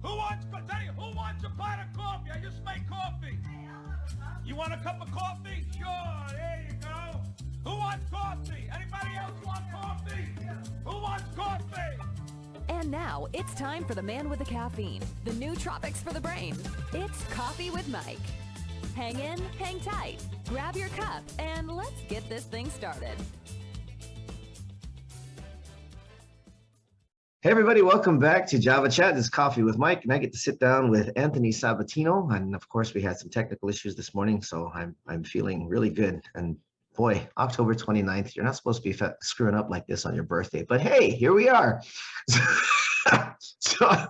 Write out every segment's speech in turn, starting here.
Who wants a pot of coffee? I just made coffee. You want a cup of coffee? Sure, there you go. Who wants coffee? Anybody else want coffee? Who wants coffee? And now it's time for the man with the caffeine, the new tropics for the brain. It's Coffee with Mike. Hang in, hang tight, grab your cup, and let's get this thing started. Hey everybody, welcome back to Java Chat. This is Coffee with Mike, and I get to sit down with Anthony Sabatino. And of course, we had some technical issues this morning, so I'm feeling really good. And boy, October 29th, you're not supposed to be screwing up like this on your birthday, but hey, here we are. So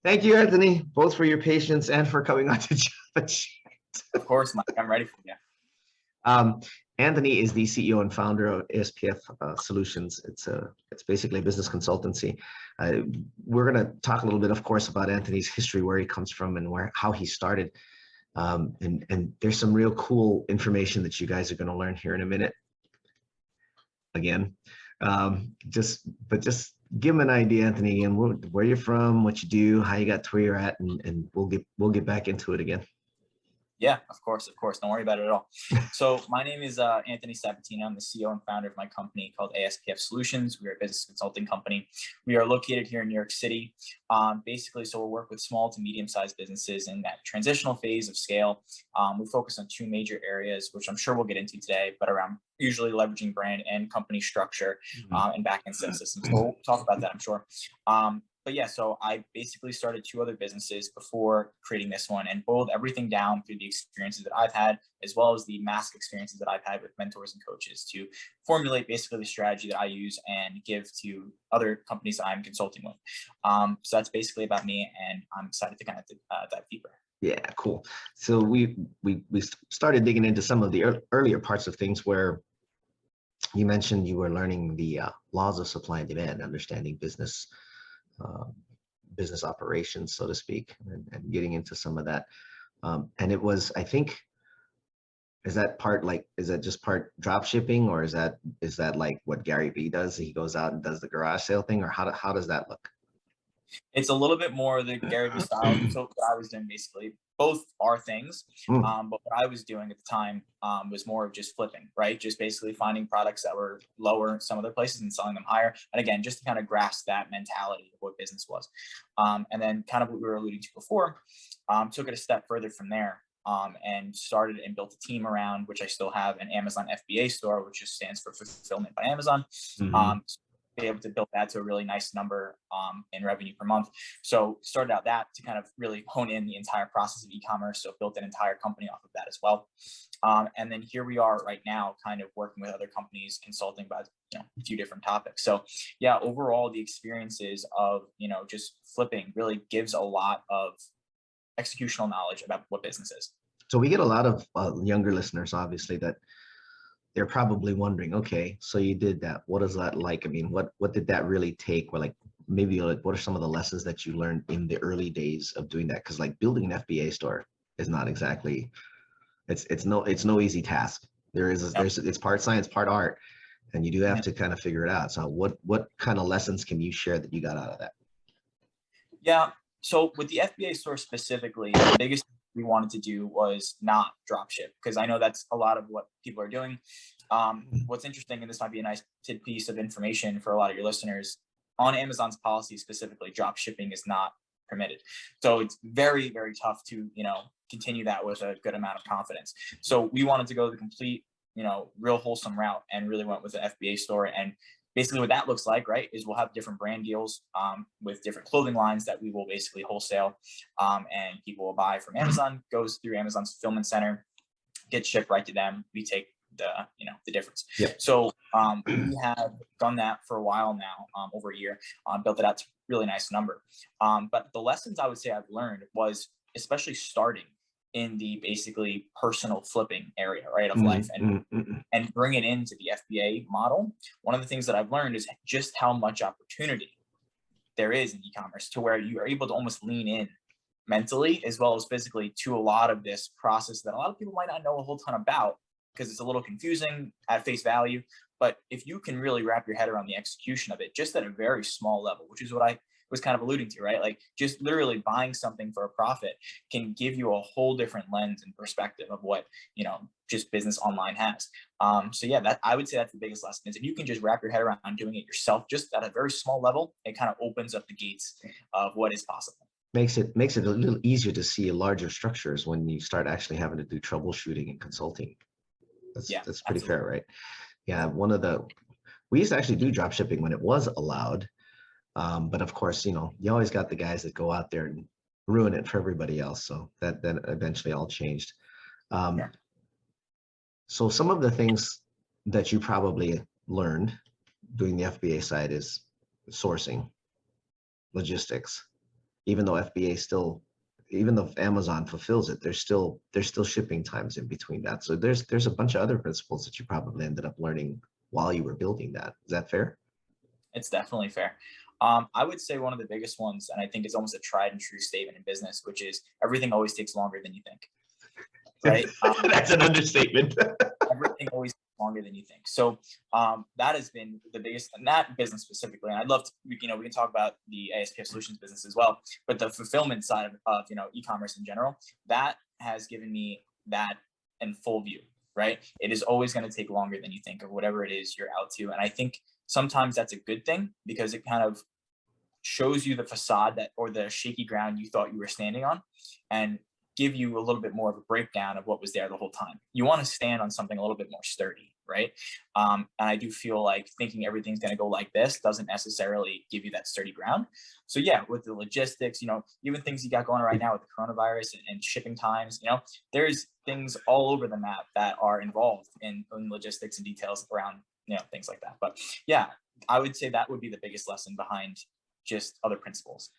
thank you, Anthony, both for your patience and for coming on to Java Chat. Of course, Mike, I'm ready for you. Anthony is the CEO and founder of ASPF Solutions. It's basically a business consultancy. We're going to talk a little bit, of course, about Anthony's history, where he comes from, and how he started. And there's some real cool information that you guys are going to learn here in a minute. Again, just give him an idea, Anthony, and where you're from, what you do, how you got to where you're at, and we'll get back into it again. Yeah, of course. Don't worry about it at all. So my name is Anthony Sabatino. I'm the CEO and founder of my company called ASPF Solutions. We're a business consulting company. We are located here in New York City. Basically, so we'll work with small to medium-sized businesses in that transitional phase of scale. We focus on two major areas, which I'm sure we'll get into today, but around usually leveraging brand and company structure and back-end sales systems. So we'll talk about that, I'm sure. But yeah, so I basically started two other businesses before creating this one, and boiled everything down through the experiences that I've had, as well as the massive experiences that I've had with mentors and coaches, to formulate basically the strategy that I use and give to other companies that I'm consulting with. So that's basically about me, and I'm excited to kind of dive deeper. Yeah, cool. So we started digging into some of the earlier parts of things, where you mentioned you were learning the laws of supply and demand, understanding business operations, so to speak, and getting into some of that. And it was, I think, is that just part drop shipping, or is that like what Gary Vee does? He goes out and does the garage sale thing, or how does that look? It's a little bit more the Gary Vee style. So what I was doing, basically, both are things, but what I was doing at the time was more of just flipping, right? Just basically finding products that were lower in some other places and selling them higher. And again, just to kind of grasp that mentality of what business was. And then kind of what we were alluding to before, took it a step further from there, and started and built a team around, which I still have, an Amazon FBA store, which just stands for Fulfillment by Amazon. Be able to build that to a really nice number in revenue per month. So started out that to kind of really hone in the entire process of e-commerce. So built an entire company off of that as well. And then here we are right now, kind of working with other companies, consulting about a few different topics. So yeah, overall, the experiences of just flipping really gives a lot of executional knowledge about what business is. So we get a lot of younger listeners, obviously, that they're probably wondering, okay, so you did that. What is that like? I mean, what did that really take? Or like, maybe like, what are some of the lessons that you learned in the early days of doing that? Because like building an FBA store is not exactly, it's no easy task. It's part science, part art, and you do have to kind of figure it out. So what kind of lessons can you share that you got out of that? Yeah. So with the FBA store specifically, the biggest thing we wanted to do was not drop ship, because I know that's a lot of what people are doing. What's interesting, and this might be a nice piece of information for a lot of your listeners, on Amazon's policy specifically, drop shipping is not permitted. So it's very, very tough to, continue that with a good amount of confidence. So we wanted to go the complete, real wholesome route, and really went with an FBA store. And basically what that looks like, right, is we'll have different brand deals with different clothing lines that we will basically wholesale, and people will buy from Amazon, goes through Amazon's fulfillment center, gets shipped right to them. We take the difference. Yep. So we have done that for a while now, over a year, built it out to a really nice number. But the lessons I would say I've learned was, especially starting in the basically personal flipping area, right, of life, and bring it into the FBA model. One of the things that I've learned is just how much opportunity there is in e-commerce, to where you are able to almost lean in mentally as well as physically to a lot of this process that a lot of people might not know a whole ton about, because it's a little confusing at face value. But if you can really wrap your head around the execution of it, just at a very small level, which is what was kind of alluding to, right? Like just literally buying something for a profit can give you a whole different lens and perspective of what, just business online has. So yeah, that I would say that's the biggest lesson is if you can just wrap your head around doing it yourself, just at a very small level, it kind of opens up the gates of what is possible. Makes it a little easier to see larger structures when you start actually having to do troubleshooting and consulting. That's pretty fair, right? Yeah, we used to actually do drop shipping when it was allowed. But of course, you always got the guys that go out there and ruin it for everybody else. So that then eventually all changed. So some of the things that you probably learned doing the FBA side is sourcing, logistics. Even though even though Amazon fulfills it, there's still shipping times in between that. So there's a bunch of other principles that you probably ended up learning while you were building that. Is that fair? It's definitely fair. I would say one of the biggest ones, and I think it's almost a tried and true statement in business, which is everything always takes longer than you think. Right? That's an understatement. Everything always takes longer than you think. So that has been the biggest, and that business specifically. And I'd love to, we can talk about the ASPF Solutions business as well, but the fulfillment side of e-commerce in general, that has given me that in full view. Right? It is always going to take longer than you think of whatever it is you're out to. And I think sometimes that's a good thing because it kind of shows you the facade or the shaky ground you thought you were standing on and give you a little bit more of a breakdown of what was there the whole time. You want to stand on something a little bit more sturdy, right? And I do feel like thinking everything's going to go like this doesn't necessarily give you that sturdy ground. So yeah, with the logistics, even things you got going right now with the coronavirus and shipping times, there's things all over the map that are involved in logistics and details around, things like that. But yeah, I would say that would be the biggest lesson behind just other principles.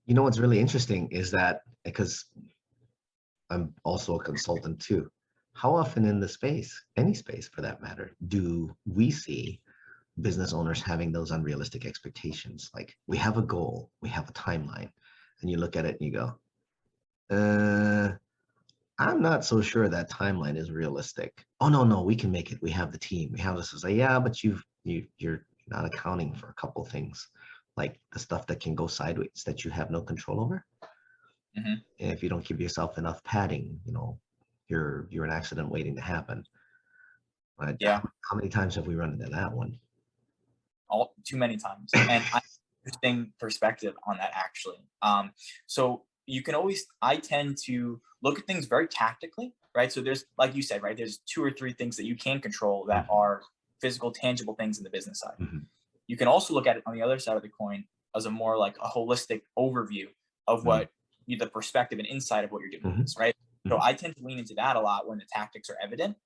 What's really interesting is that, because I'm also a consultant too, how often in the space, any space for that matter, do we see business owners having those unrealistic expectations? Like, we have a goal, we have a timeline, and you look at it and you go, I'm not so sure that timeline is realistic. Oh, no, we can make it. We have the team. We have this. It's like, yeah, but you're not accounting for a couple things, like the stuff that can go sideways that you have no control over. Mm-hmm. And if you don't give yourself enough padding, you're an accident waiting to happen. But yeah. How many times have we run into that one? Too many times. And I have an interesting perspective on that, actually. So you can I tend to look at things very tactically, right? So there's, like you said, right, there's 2 or 3 things that you can control that are physical, tangible things in the business side. Mm-hmm. You can also look at it on the other side of the coin as a more like a holistic overview of what the perspective and insight of what you're doing is, right? So I tend to lean into that a lot when the tactics are evident.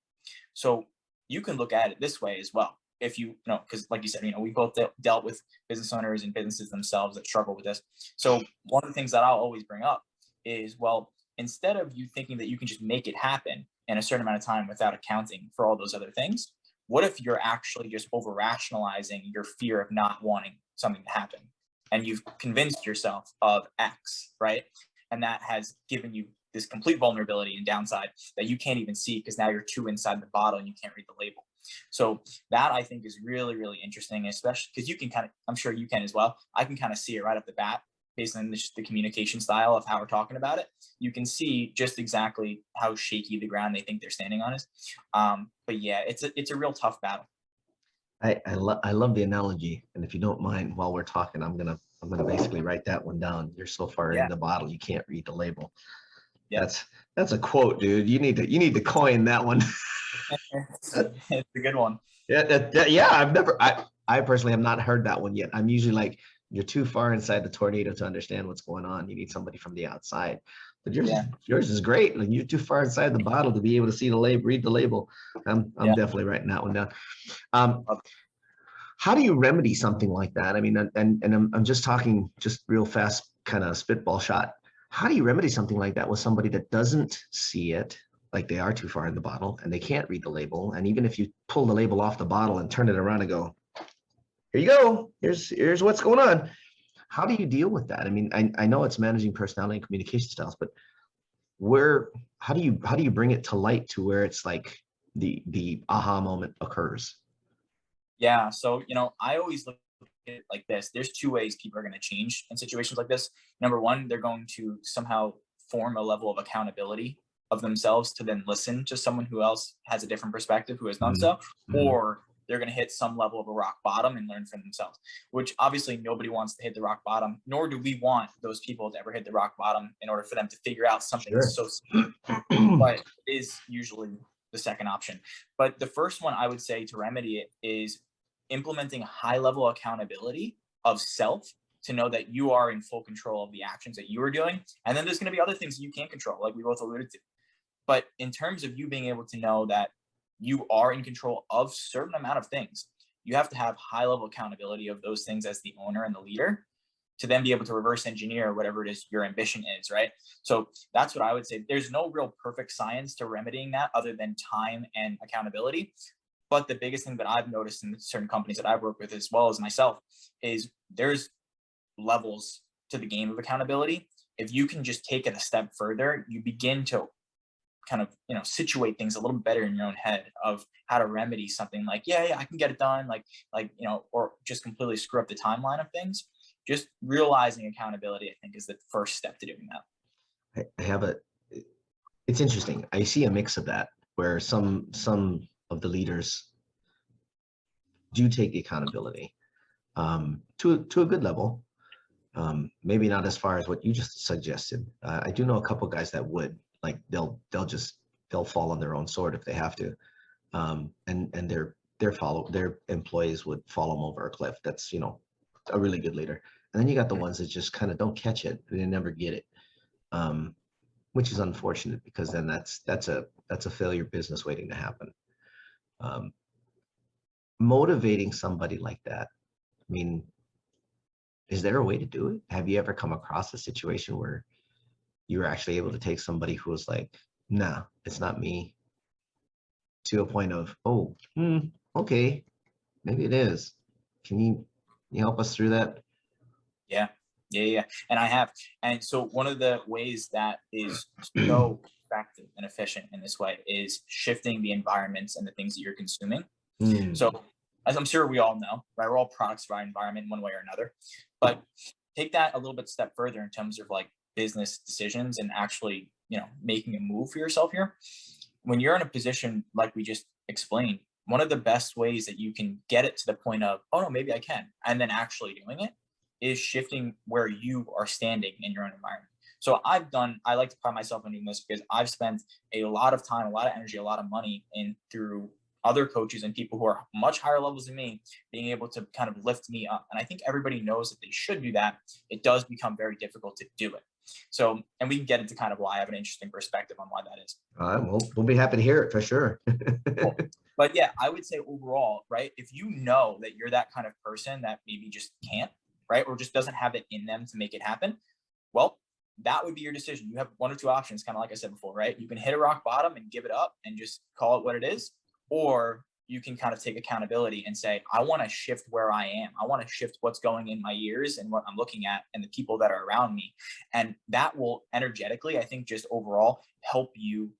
So you can look at it this way as well. If because like you said, we both dealt with business owners and businesses themselves that struggle with this. So one of the things that I'll always bring up is, well, instead of you thinking that you can just make it happen in a certain amount of time without accounting for all those other things, what if you're actually just over rationalizing your fear of not wanting something to happen? And you've convinced yourself of X, right? And that has given you this complete vulnerability and downside that you can't even see because now you're too inside the bottle and you can't read the label. So that I think is really, really interesting, especially because you can I'm sure you can as well. I can kind of see it right off the bat based on the communication style of how we're talking about it. You can see just exactly how shaky the ground they think they're standing on is. But yeah, it's a real tough battle. I love the analogy, and if you don't mind, while we're talking, I'm gonna basically write that one down. You're so far in the bottle, you can't read the label. Yeah. That's a quote, dude. You need to coin that one. It's a good one. Yeah. I personally have not heard that one yet. I'm usually like, you're too far inside the tornado to understand what's going on. You need somebody from the outside. But yours is great. Like, you're too far inside the bottle to be able to see the label, read the label. I'm definitely writing that one down. How do you remedy something like that? I mean, and I'm just talking just real fast, kind of spitball shot. How do you remedy something like that with somebody that doesn't see it, like they are too far in the bottle and they can't read the label? And even if you pull the label off the bottle and turn it around and go, here you go, here's what's going on. How do you deal with that? I mean, I know it's managing personality and communication styles, but how do you bring it to light to where it's like the aha moment occurs? Yeah. So, I always look it like this. There's two ways people are going to change in situations like this. Number one, they're going to somehow form a level of accountability of themselves to then listen to someone who else has a different perspective who has done so, or they're going to hit some level of a rock bottom and learn from themselves, which obviously nobody wants to hit the rock bottom, nor do we want those people to ever hit the rock bottom in order for them to figure out something so simple. But it is usually the second option. But the first one I would say to remedy it is implementing high level accountability of self to know that you are in full control of the actions that you are doing. And then there's going to be other things that you can't control, like we both alluded to. But in terms of you being able to know that you are in control of a certain amount of things, you have to have high level accountability of those things as the owner and the leader to then be able to reverse engineer whatever it is your ambition is, right? So that's what I would say. There's no real perfect science to remedying that other than time and accountability. But the biggest thing that I've noticed in certain companies that I've worked with, as well as myself, is there's levels to the game of accountability. If you can just take it a step further, you begin to kind of, situate things a little better in your own head of how to remedy something like, yeah, I can get it done. Or just completely screw up the timeline of things. Just realizing accountability, I think, is the first step to doing that. It's interesting. I see a mix of that where some of the leaders do take the accountability to a good level. Maybe not as far as what you just suggested. I do know a couple guys that would, like, they'll fall on their own sword if they have to, and their employees would follow them over a cliff. That's a really good leader. And then you got the ones that just kind of don't catch it, they never get it, which is unfortunate, because then that's a failure business waiting to happen. Motivating somebody like that, I mean, is there a way to do it? Have you ever come across a situation where you were actually able to take somebody who was like, nah, it's not me, to a point of, okay, maybe it is. Can you help us through that? Yeah. And I have. And so one of the ways that is so effective and efficient in this way is shifting the environments and the things that you're consuming. So as I'm sure we all know, right, we're all products of our environment in one way or another. But take that a little bit step further in terms of like business decisions and actually, making a move for yourself here. When you're in a position like we just explained, one of the best ways that you can get it to the point of, oh no, maybe I can, and then actually doing it, is shifting where you are standing in your own environment. So I like to pride myself on doing this because I've spent a lot of time, a lot of energy, a lot of money through other coaches and people who are much higher levels than me, being able to kind of lift me up. And I think everybody knows that they should do that. It does become very difficult to do it. So, and we can get into kind of why I have an interesting perspective on why that is. We'll be happy to hear it for sure. Cool. But yeah, I would say overall, right, if you know that you're that kind of person that maybe just can't, right, or just doesn't have it in them to make it happen, well, that would be your decision. You have one or two options, kind of like I said before, right? You can hit a rock bottom and give it up and just call it what it is, or you can kind of take accountability and say, I want to shift where I am. I want to shift what's going in my ears and what I'm looking at and the people that are around me. And that will energetically, I think, just overall help you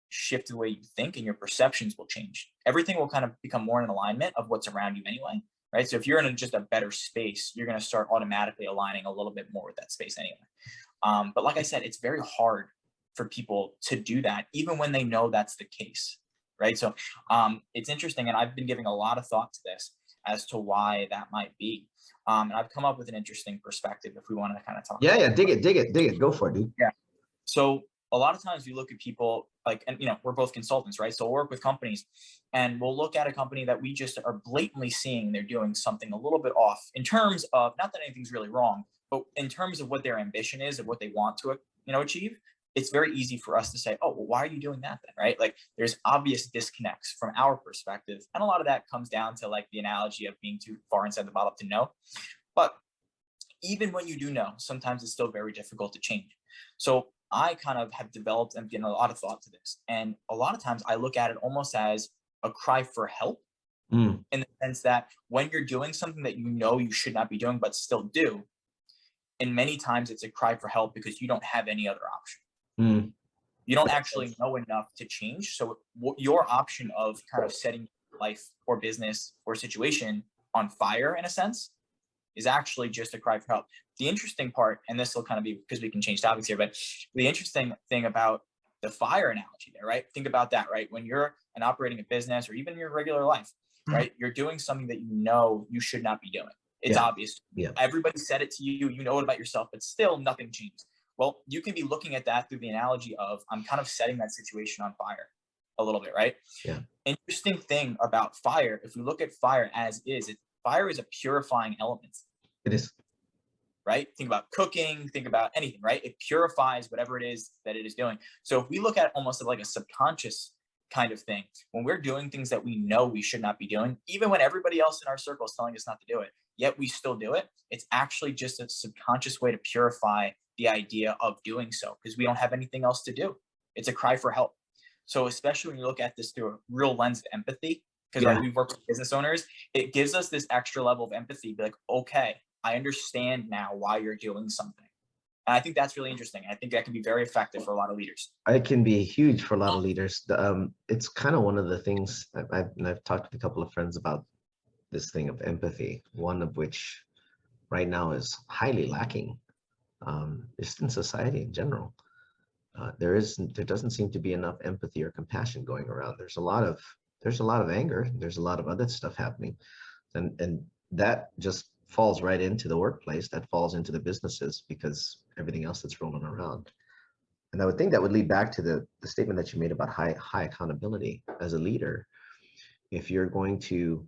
shift the way you think, and your perceptions will change. Everything will kind of become more in alignment of what's around you anyway, right? So if you're in just a better space, you're going to start automatically aligning a little bit more with that space anyway. But like I said, it's very hard for people to do that, even when they know that's the case. Right. So it's interesting. And I've been giving a lot of thought to this as to why that might be. And I've come up with an interesting perspective if we want to kind of talk. Yeah. Dig it. Go for it, dude. Yeah. So a lot of times we look at people like, and we're both consultants, right? So we'll work with companies and we'll look at a company that we just are blatantly seeing they're doing something a little bit off in terms of, not that anything's really wrong, but in terms of what their ambition is and what they want to, achieve. It's very easy for us to say, oh, well, why are you doing that then, right? Like there's obvious disconnects from our perspective. And a lot of that comes down to like the analogy of being too far inside the bottle to know. But even when you do know, sometimes it's still very difficult to change. So I kind of have developed and given a lot of thought to this. And a lot of times I look at it almost as a cry for help in the sense that when you're doing something that you should not be doing, but still do, and many times it's a cry for help because you don't have any other option. You don't actually know enough to change. So your option of kind of setting life or business or situation on fire, in a sense, is actually just a cry for help. The interesting part, and this will kind of be because we can change topics here, but the interesting thing about the fire analogy there, right? Think about that, right? When you're operating a business or even your regular life, right? You're doing something that you know you should not be doing. It's obvious. Yeah. Everybody said it to you. You know it about yourself, but still nothing changed. Well, you can be looking at that through the analogy of I'm kind of setting that situation on fire a little bit, right? Yeah. Interesting thing about fire, if we look at fire as is, fire is a purifying element. It is. Right? Think about cooking, think about anything, right? It purifies whatever it is that it is doing. So if we look at it almost like a subconscious kind of thing, when we're doing things that we know we should not be doing, even when everybody else in our circle is telling us not to do it, yet we still do it, it's actually just a subconscious way to purify the idea of doing so because we don't have anything else to do. It's a cry for help. So especially when you look at this through a real lens of empathy, because right, we work with business owners, it gives us this extra level of empathy. Be like, okay, I understand now why you're doing something. And I think that's really interesting. I think that can be very effective for a lot of leaders. It can be huge for a lot of leaders. It's kind of one of the things I've talked to a couple of friends about this thing of empathy, one of which right now is highly lacking just in society in general. There doesn't seem to be enough empathy or compassion going around. There's a lot of anger. There's a lot of other stuff happening. And that just falls right into the workplace, that falls into the businesses because everything else that's rolling around. And I would think that would lead back to the statement that you made about high accountability as a leader. If you're going to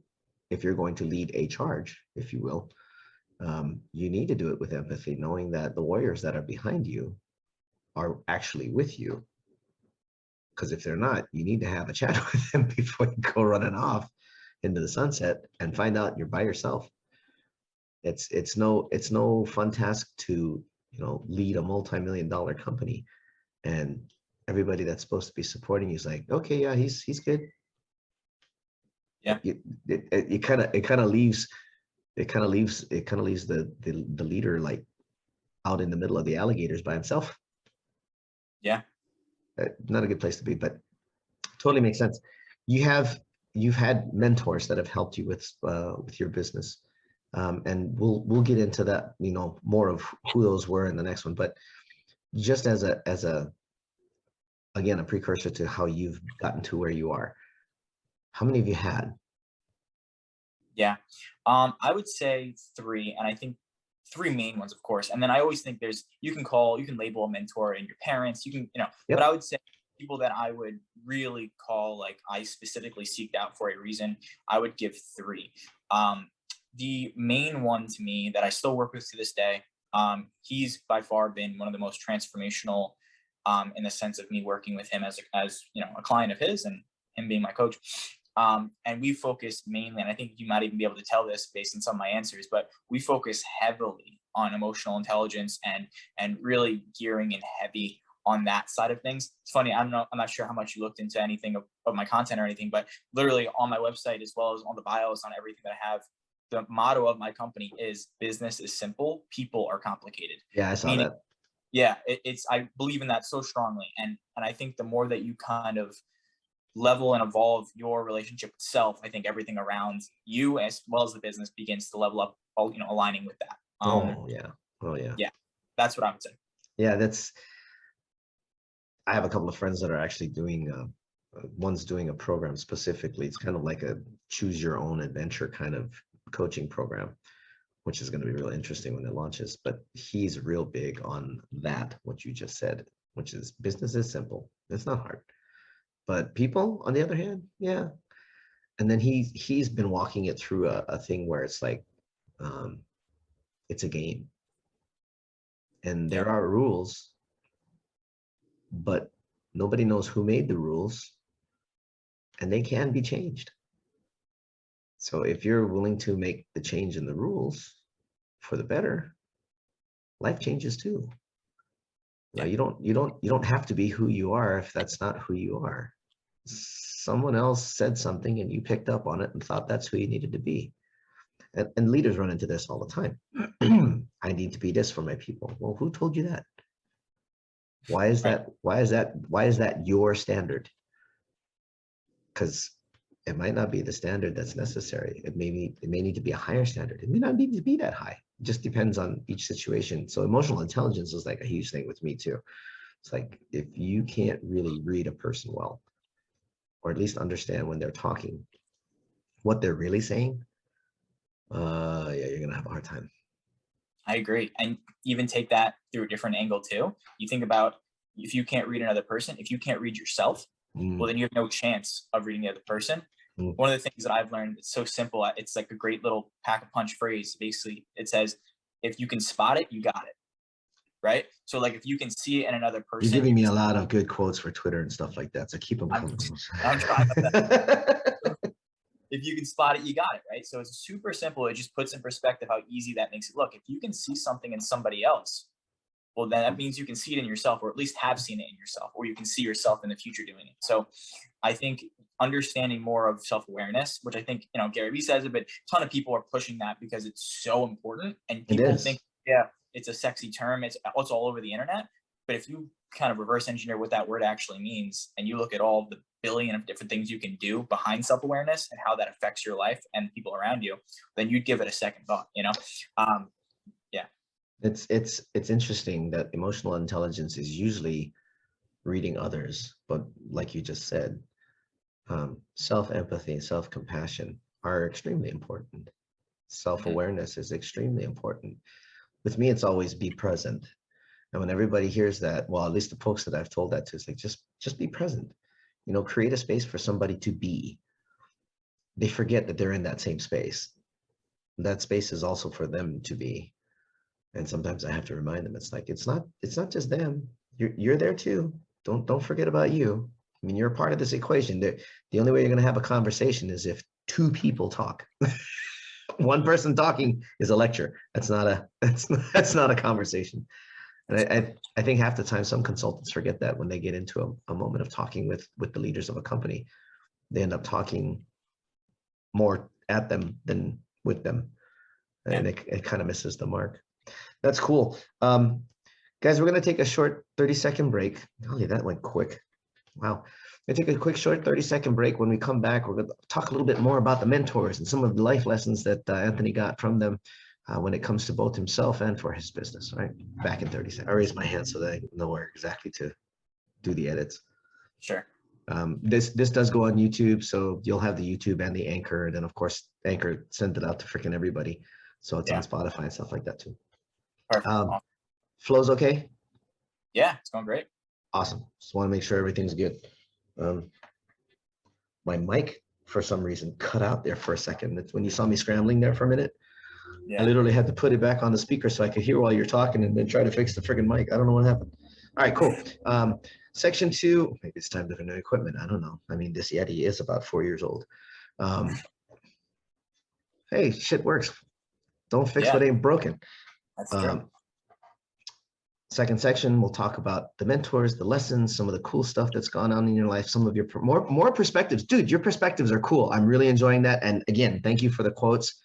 lead a charge, if you will, you need to do it with empathy, knowing that the warriors that are behind you are actually with you. Because if they're not, you need to have a chat with them before you go running off into the sunset and find out you're by yourself. It's no fun task to lead a multi-million-dollar company and everybody that's supposed to be supporting you is like, okay, yeah, he's good. Yeah. It kind of leaves the leader like out in the middle of the alligators by himself. Yeah. Not a good place to be, but totally makes sense. You've had mentors that have helped you with your business. And we'll get into that, more of who those were in the next one. But just as a precursor to how you've gotten to where you are, how many have you had? Yeah, I would say 3, and I think 3 main ones, of course. And then I always think you can label a mentor in your parents, yep. But I would say people that I would really call, like I specifically seeked out for a reason, I would give 3. The main one to me that I still work with to this day, he's by far been one of the most transformational in the sense of me working with him as a client of his and him being my coach. And we focus mainly, and I think you might even be able to tell this based on some of my answers, but we focus heavily on emotional intelligence and really gearing in heavy on that side of things. It's funny, I'm not sure how much you looked into anything of my content or anything, but literally on my website, as well as on the bios, on everything that I have, the motto of my company is business is simple, people are complicated. Yeah, I saw that. Yeah, I believe in that so strongly. And I think the more that you kind of level and evolve your relationship with self, I think everything around you as well as the business begins to level up, aligning with that. Yeah, that's what I would say. Yeah, I have a couple of friends that are actually doing one's doing a program specifically. It's kind of like a choose your own adventure kind of coaching program, which is going to be really interesting when it launches. But he's real big on that, what you just said, which is business is simple. It's not hard. But people, on the other hand, yeah. And then he's been walking it through a thing where it's like, it's a game. And there are rules, but nobody knows who made the rules, and they can be changed. So if you're willing to make the change in the rules for the better, life changes too. You don't have to be who you are if that's not who you are. Someone else said something and you picked up on it and thought that's who you needed to be. And leaders run into this all the time. I need to be this for my people. Well, who told you that? Why is that? Why is that your standard? Because it might not be the standard that's necessary. It may need to be a higher standard. It may not need to be that high. It just depends on each situation. So emotional intelligence is like a huge thing with me too. It's like, if you can't really read a person well, or at least understand when they're talking, what they're really saying, yeah, you're gonna have a hard time. I agree. And even take that through a different angle too. You think about, if you can't read another person, if you can't read yourself, well, then you have no chance of reading the other person. One of the things that I've learned, it's so simple. It's like a great little pack a punch phrase. Basically, it says, if you can spot it, you got it. Right? So like, if you can see it in another person. You're giving me a lot of good quotes for Twitter and stuff like that. So keep them coming. I'm trying my best. If you can spot it, you got it, right? So it's super simple. It just puts in perspective how easy that makes it look. If you can see something in somebody else, well, then that means you can see it in yourself, or at least have seen it in yourself, or you can see yourself in the future doing it. So I think understanding more of self-awareness, which I think, Gary Vee says it, but a ton of people are pushing that because it's so important. And people think, yeah, it's a sexy term. It's all over the internet. But if you kind of reverse engineer what that word actually means, and you look at all the billion of different things you can do behind self-awareness and how that affects your life and people around you, then you'd give it a second thought, yeah. It's interesting that emotional intelligence is usually reading others, but like you just said, self-empathy and self-compassion are extremely important. Self-awareness is extremely important. With me, it's always be present. And when everybody hears that, well, at least the folks that I've told that to, it's like, just be present. Create a space for somebody to be. They forget that they're in that same space. That space is also for them to be. And sometimes I have to remind them, it's like, it's not just them. You're there too. Don't forget about you. I mean, you're a part of this equation. The only way you're going to have a conversation is if two people talk. One person talking is a lecture. That's not a conversation. And I think half the time some consultants forget that when they get into a moment of talking with the leaders of a company, they end up talking more at them than with them. And it kind of misses the mark. That's cool. Guys, we're going to take a short 30-second break. Golly, that went quick. Wow. We're going to take a quick short 30-second break. When we come back, we're going to talk a little bit more about the mentors and some of the life lessons that Anthony got from them when it comes to both himself and for his business. All right, back in 30 seconds. I raised my hand so that I know where exactly to do the edits. Sure. This does go on YouTube, so you'll have the YouTube and the Anchor, and then of course Anchor sent it out to freaking everybody, so it's on Spotify and stuff like that too. Perfect. Flow's okay? Yeah, it's going great. Awesome. Just want to make sure everything's good. My mic for some reason cut out there for a second. That's when you saw me scrambling there for a minute. Yeah. I literally had to put it back on the speaker so I could hear while you're talking, and then try to fix the friggin' mic. I don't know what happened. All right, cool. Section 2, maybe it's time for new equipment. I don't know. I mean, this Yeti is about 4 years old. Hey, shit works. Don't fix what ain't broken. That's true. Second section, we'll talk about the mentors, the lessons, some of the cool stuff that's gone on in your life, some of your more perspectives. Dude, your perspectives are cool. I'm really enjoying that. And again, thank you for the quotes.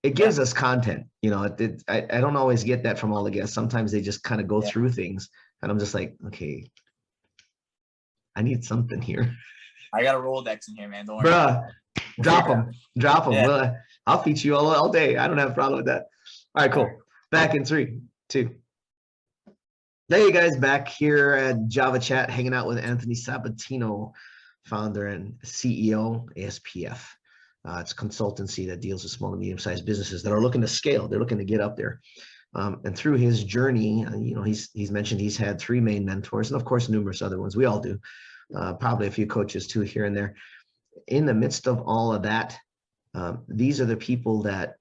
It gives us content. I don't always get that from all the guests. Sometimes they just kind of go through things, and I'm just like, okay, I need something here. I got a Rolodex in here, man. Don't worry. Bruh, drop them. Yeah. Well, I'll feature you all day. I don't have a problem with that. All right, cool. Back in 3, 2. There you guys, back here at Java Chat, hanging out with Anthony Sabatino, founder and CEO, ASPF. It's a consultancy that deals with small and medium-sized businesses that are looking to scale. They're looking to get up there. And through his journey, he's mentioned he's had 3 main mentors, and of course, numerous other ones. We all do. Probably a few coaches too here and there. In the midst of all of that, these are the people that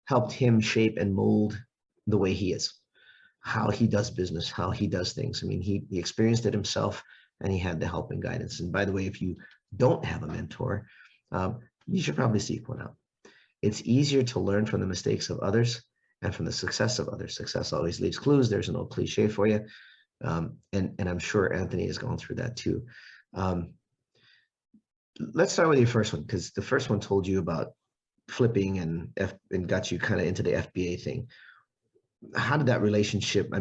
helped him shape and mold the way he is, how he does business, how he does things. I mean, he experienced it himself, and he had the help and guidance. And by the way, if you don't have a mentor, you should probably seek one out. It's easier to learn from the mistakes of others and from the success of others. Success always leaves clues. There's an old cliche for you. And I'm sure Anthony has gone through that too. Let's start with your first one, because the first one told you about flipping and got you kind of into the FBA thing. How did that relationship,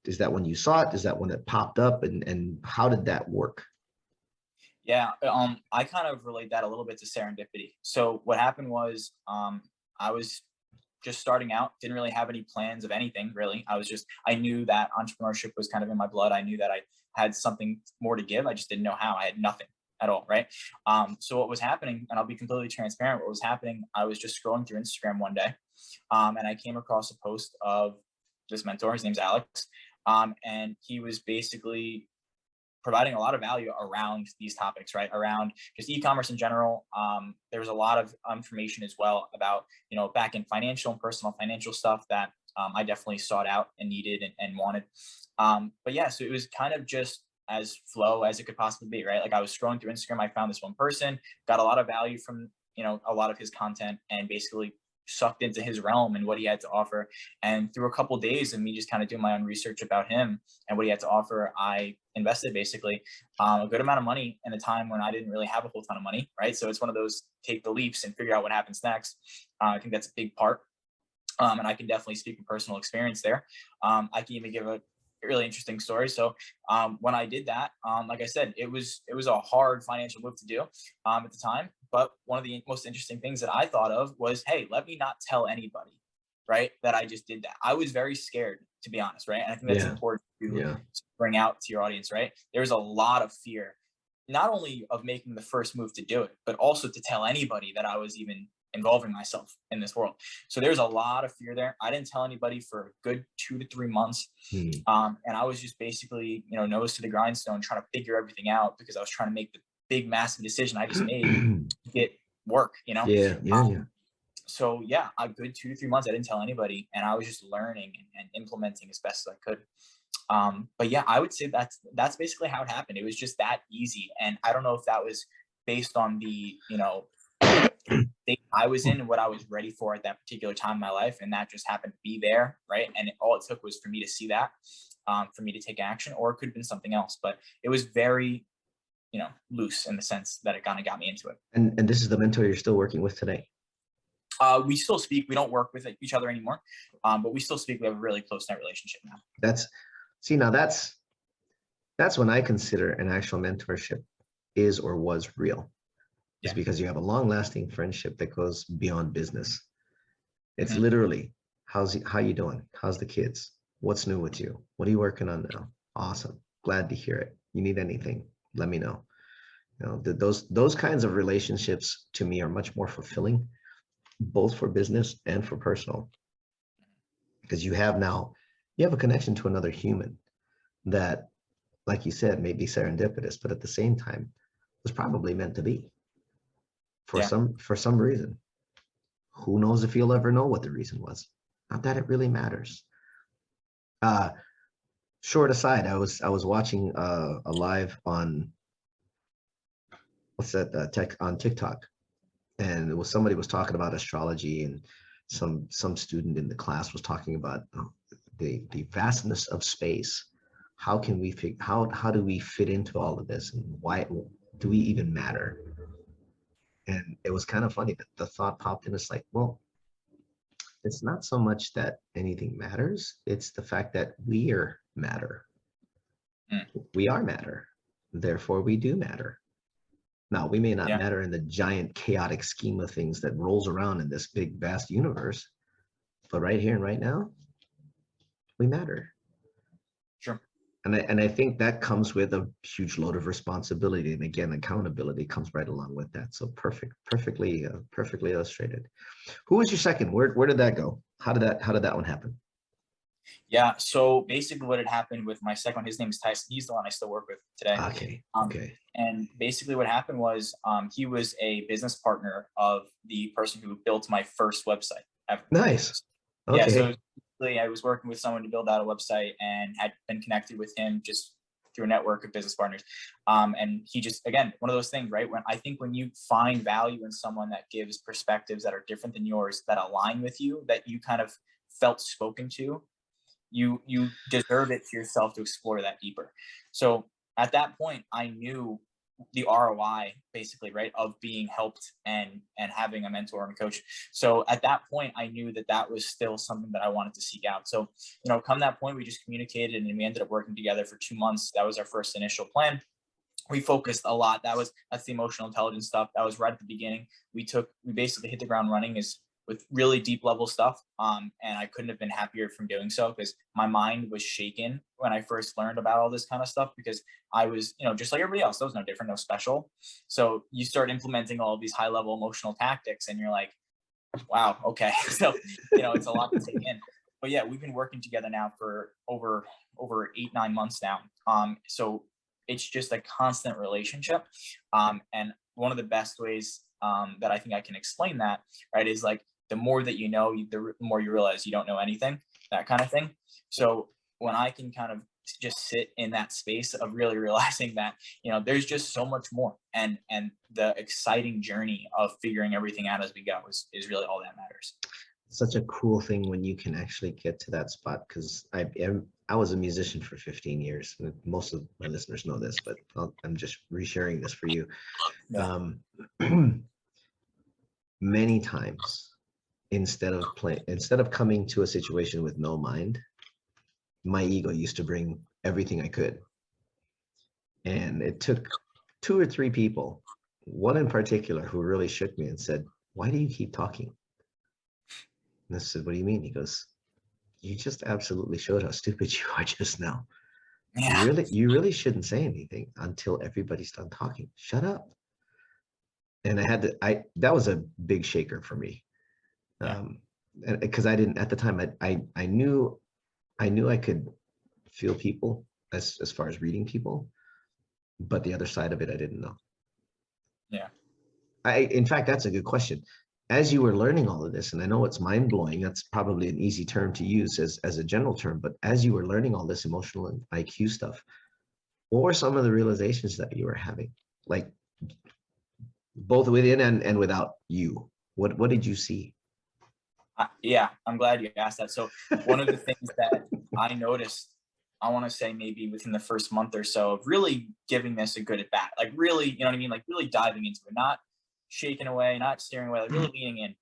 is that when you saw it? Is that when it popped up? And how did that work? Yeah, I kind of relate that a little bit to serendipity. So what happened was, I was just starting out, didn't really have any plans of anything really. I knew that entrepreneurship was kind of in my blood. I knew that I had something more to give. I just didn't know how. I had nothing at all, right? So what was happening, and I'll be completely transparent, what was happening, I was just scrolling through Instagram one day, and I came across a post of this mentor. His name's Alex, and he was basically providing a lot of value around these topics, right? Around just e-commerce in general. There was a lot of information as well about, back in financial and personal financial stuff that I definitely sought out and needed and wanted. But yeah, so it was kind of just as flow as it could possibly be, right? Like I was scrolling through Instagram, I found this one person, got a lot of value from, a lot of his content, and basically sucked into his realm and what he had to offer. And through a couple of days of me just kind of doing my own research about him and what he had to offer, I invested basically a good amount of money in a time when I didn't really have a whole ton of money, right? So it's one of those take the leaps and figure out what happens next. I think that's a big part. And I can definitely speak from personal experience there. I can even give a really interesting story. So when I did that, like I said, it was a hard financial move to do at the time. But one of the most interesting things that I thought of was, hey, let me not tell anybody, right, that I just did that. I was very scared, to be honest, right? And I think that's important to bring out to your audience, right? There's a lot of fear, not only of making the first move to do it, but also to tell anybody that I was even involving myself in this world. So there's a lot of fear there. I didn't tell anybody for a good 2 to 3 months. And I was just basically, nose to the grindstone, trying to figure everything out, because I was trying to make the big, massive decision I just made to get work, So yeah, a good 2 to 3 months, I didn't tell anybody, and I was just learning and implementing as best as I could. But yeah, I would say that's basically how it happened. It was just that easy. And I don't know if that was based on the, state I was in and what I was ready for at that particular time in my life. And that just happened to be there, right? And all it took was for me to see that, for me to take action, or it could have been something else. But it was very, loose in the sense that it kind of got me into it. And this is the mentor you're still working with today? We still speak. We don't work with each other anymore, but we still speak. We have a really close-knit relationship now. That's when I consider an actual mentorship is or was real. It's because you have a long-lasting friendship that goes beyond business. It's literally, how you doing? How's the kids? What's new with you? What are you working on now? Awesome. Glad to hear it. You need anything, let me know. Those kinds of relationships to me are much more fulfilling, both for business and for personal, because you have a connection to another human that, like you said, may be serendipitous, but at the same time was probably meant to be for some reason. Who knows if you'll ever know what the reason was? Not that it really matters. Short aside, I was watching a live on on TikTok, and somebody was talking about astrology, and some student in the class was talking about the vastness of space. How do we fit into all of this, and why do we even matter? And it was kind of funny that the thought popped in. It's like, well, it's not so much that anything matters. It's the fact that we are matter. We are matter. Therefore, we do matter. Now, we may not matter in the giant chaotic scheme of things that rolls around in this big, vast universe, but right here and right now, we matter. Sure. And I think that comes with a huge load of responsibility. And again, accountability comes right along with that. So perfectly illustrated. Who was your second? Where did that go? How did that one happen? Yeah. So basically what had happened with my second one, his name is Tyson. He's the one I still work with today. Okay. And basically what happened was he was a business partner of the person who built my first website ever. Nice. Okay. Yeah. So I was working with someone to build out a website and had been connected with him just through a network of business partners. And he just, again, one of those things, right? When you find value in someone that gives perspectives that are different than yours, that align with you, that you kind of felt spoken to, you deserve it to yourself to explore that deeper. So at that point, I knew the ROI basically, right, of being helped and having a mentor and a coach. So at that point, I knew that was still something that I wanted to seek out. So, come that point, we just communicated and we ended up working together for 2 months. That was our first initial plan. we focused a lot. That's the emotional intelligence stuff. That was right at the beginning. We basically hit the ground running with really deep level stuff. And I couldn't have been happier from doing so, because my mind was shaken when I first learned about all this kind of stuff, because I was, just like everybody else, that was no different, no special. So you start implementing all of these high level emotional tactics and you're like, wow, okay. So, it's a lot to take in. But yeah, we've been working together now for over 8-9 months now. So it's just a constant relationship. And one of the best ways that I think I can explain that, right, is like, the more that you know, the more you realize you don't know anything, that kind of thing. So when I can kind of just sit in that space of really realizing that, there's just so much more, and the exciting journey of figuring everything out as we go is really all that matters. Such a cool thing when you can actually get to that spot, because I was a musician for 15 years. Most of my listeners know this, but I'm just resharing this for you. Yeah. Many times, instead of coming to a situation with no mind, my ego used to bring everything I could. And it took 2 or 3 people, one in particular, who really shook me and said, "Why do you keep talking?" And I said, "What do you mean?" He goes, "You just absolutely showed how stupid you are just now. Yeah. You really shouldn't say anything until everybody's done talking. Shut up." And that was a big shaker for me. Yeah. Because I didn't, at the time, I knew I could feel people as far as reading people, but the other side of it, I didn't know. Yeah. In fact, that's a good question. As you were learning all of this, and I know it's mind blowing, that's probably an easy term to use as a general term, but as you were learning all this emotional and IQ stuff, what were some of the realizations that you were having? Like, both within and without you, what did you see? Yeah, I'm glad you asked that. So one of the things that I noticed, I want to say maybe within the first month or so, of really giving this a good at bat, like really, you know what I mean? Like really diving into it, not shaking away, not steering away, like really leaning in.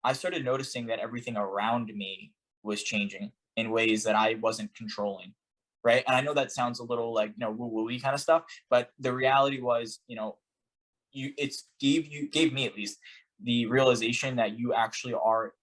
I started noticing that everything around me was changing in ways that I wasn't controlling. Right. And I know that sounds a little like, woo-woo-y kind of stuff, but the reality was, gave me at least the realization that you actually are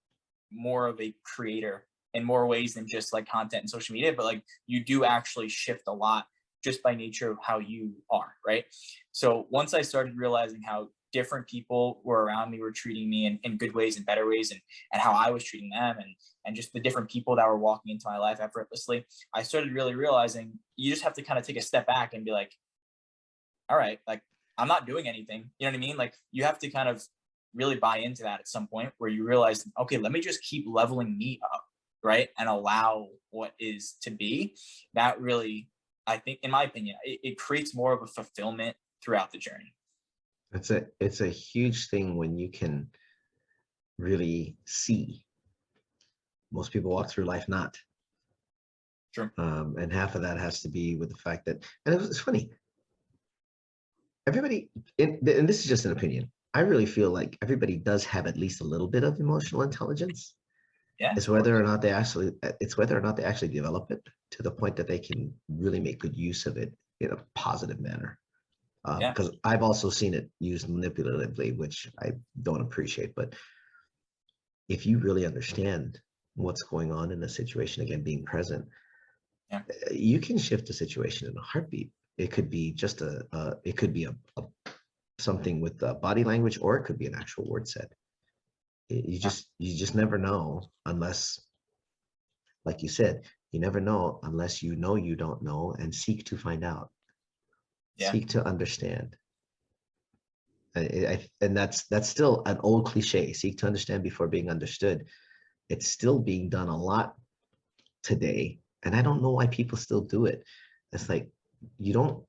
more of a creator in more ways than just like content and social media, but like you do actually shift a lot just by nature of how you are, right? So once I started realizing how different people were around me were treating me in good ways and better ways, and how I was treating them, and just the different people that were walking into my life effortlessly, I started really realizing you just have to kind of take a step back and be like, all right, like I'm not doing anything. You know what I mean? Like you have to kind of really buy into that at some point where you realize, okay, let me just keep leveling me up, right? And allow what is to be. That really, I think, in my opinion, it creates more of a fulfillment throughout the journey. It's a huge thing when you can really see. Most people walk through life not. Sure. And half of that has to be with the fact that, and it's funny, everybody, and this is just an opinion, I really feel like everybody does have at least a little bit of emotional intelligence. Yeah. It's whether or not they actually develop it to the point that they can really make good use of it in a positive manner. Because I've also seen it used manipulatively, which I don't appreciate. But if you really understand what's going on in a situation, again, being present, you can shift the situation in a heartbeat. It could be just something with body language, or it could be an actual word said. You just never know unless, like you said, you never know unless you know you don't know and seek to find out. Seek to understand. And that's still an old cliche, seek to understand before being understood. It's still being done a lot today, and I don't know why people still do it. It's like, you don't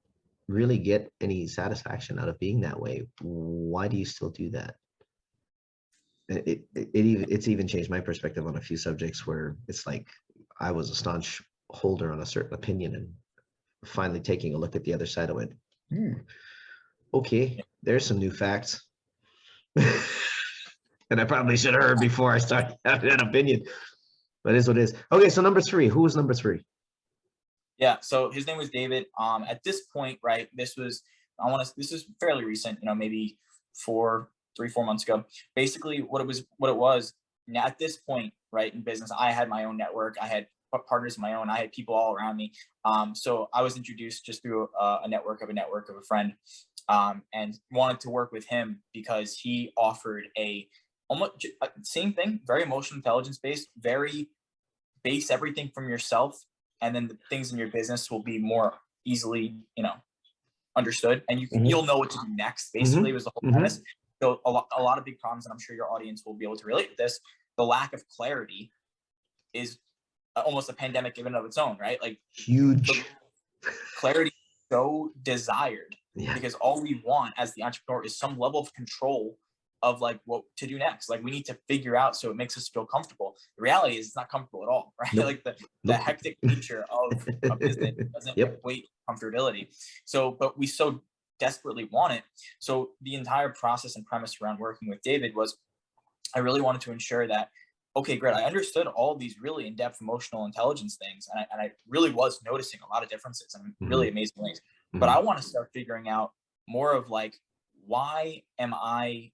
really get any satisfaction out of being that way. Why do you still do that? It's even changed my perspective on a few subjects where it's like I was a staunch holder on a certain opinion, and finally taking a look at the other side, I went, okay, there's some new facts. And I probably should have heard before I started having an opinion, but it is what it is. Okay, so number 3, who was number 3? Yeah. So his name was David. At this point, right, this is fairly recent, maybe 3-4 months ago. Basically what it was now at this point, right, in business, I had my own network. I had partners of my own. I had people all around me. So I was introduced just through a network of a friend, and wanted to work with him because he offered almost same thing, very emotional intelligence based, very base everything from yourself, and then the things in your business will be more easily, understood, and you'll know what to do next. Basically, was the whole premise. So a lot of big problems, and I'm sure your audience will be able to relate with this. The lack of clarity is almost a pandemic in and of its own, right? Like Huge. Clarity is so desired Yeah. because all we want as the entrepreneur is some level of control of like what to do next. Like we need to figure out so it makes us feel comfortable. The reality is it's not comfortable at all, right? Nope. Like the hectic nature of a business doesn't equate comfortability. So, but we so desperately want it. So the entire process and premise around working with David was I really wanted to ensure that, okay, great. I understood all these really in-depth emotional intelligence things. And I really was noticing a lot of differences and really amazing ways. But I want to start figuring out more of like, why am I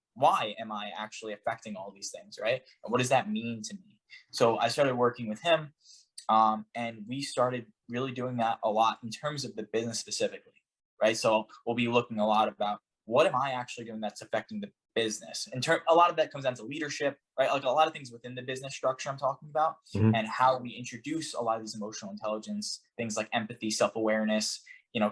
actually affecting all these things, right? And what does that mean to me? So I started working with him, and we started really doing that a lot in terms of the business specifically, right? So we'll be looking a lot about what am I actually doing that's affecting the business. A lot of that comes down to leadership, right? Like a lot of things within the business structure I'm talking about, and how we introduce a lot of these emotional intelligence things like empathy, self-awareness,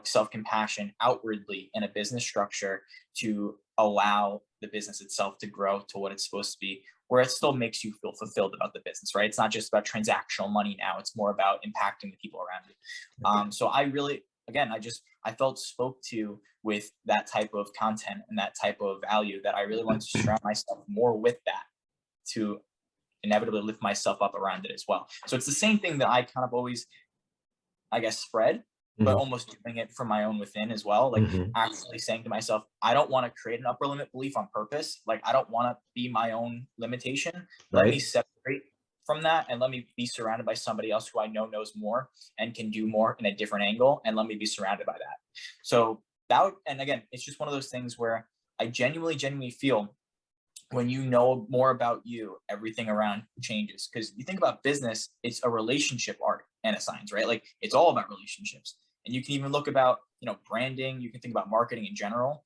self-compassion outwardly in a business structure to allow the business itself to grow to what it's supposed to be, where it still makes you feel fulfilled about the business, right? It's not just about transactional money now. It's more about impacting the people around you. So I really, again, I felt spoke to with that type of content and that type of value that I really wanted to surround myself more with that to inevitably lift myself up around it as well. So it's the same thing that I kind of always, I guess, spread, but almost doing it from my own within as well. Like actually saying to myself, I don't want to create an upper limit belief on purpose. Like I don't want to be my own limitation. Let me separate from that and let me be surrounded by somebody else who I know knows more and can do more in a different angle. And let me be surrounded by that. So and again, it's just one of those things where I genuinely feel when you know more about you, everything around changes. Because you think about business, it's a relationship art and a science, right? Like it's all about relationships. And you can even look about, branding. You can think about marketing in general.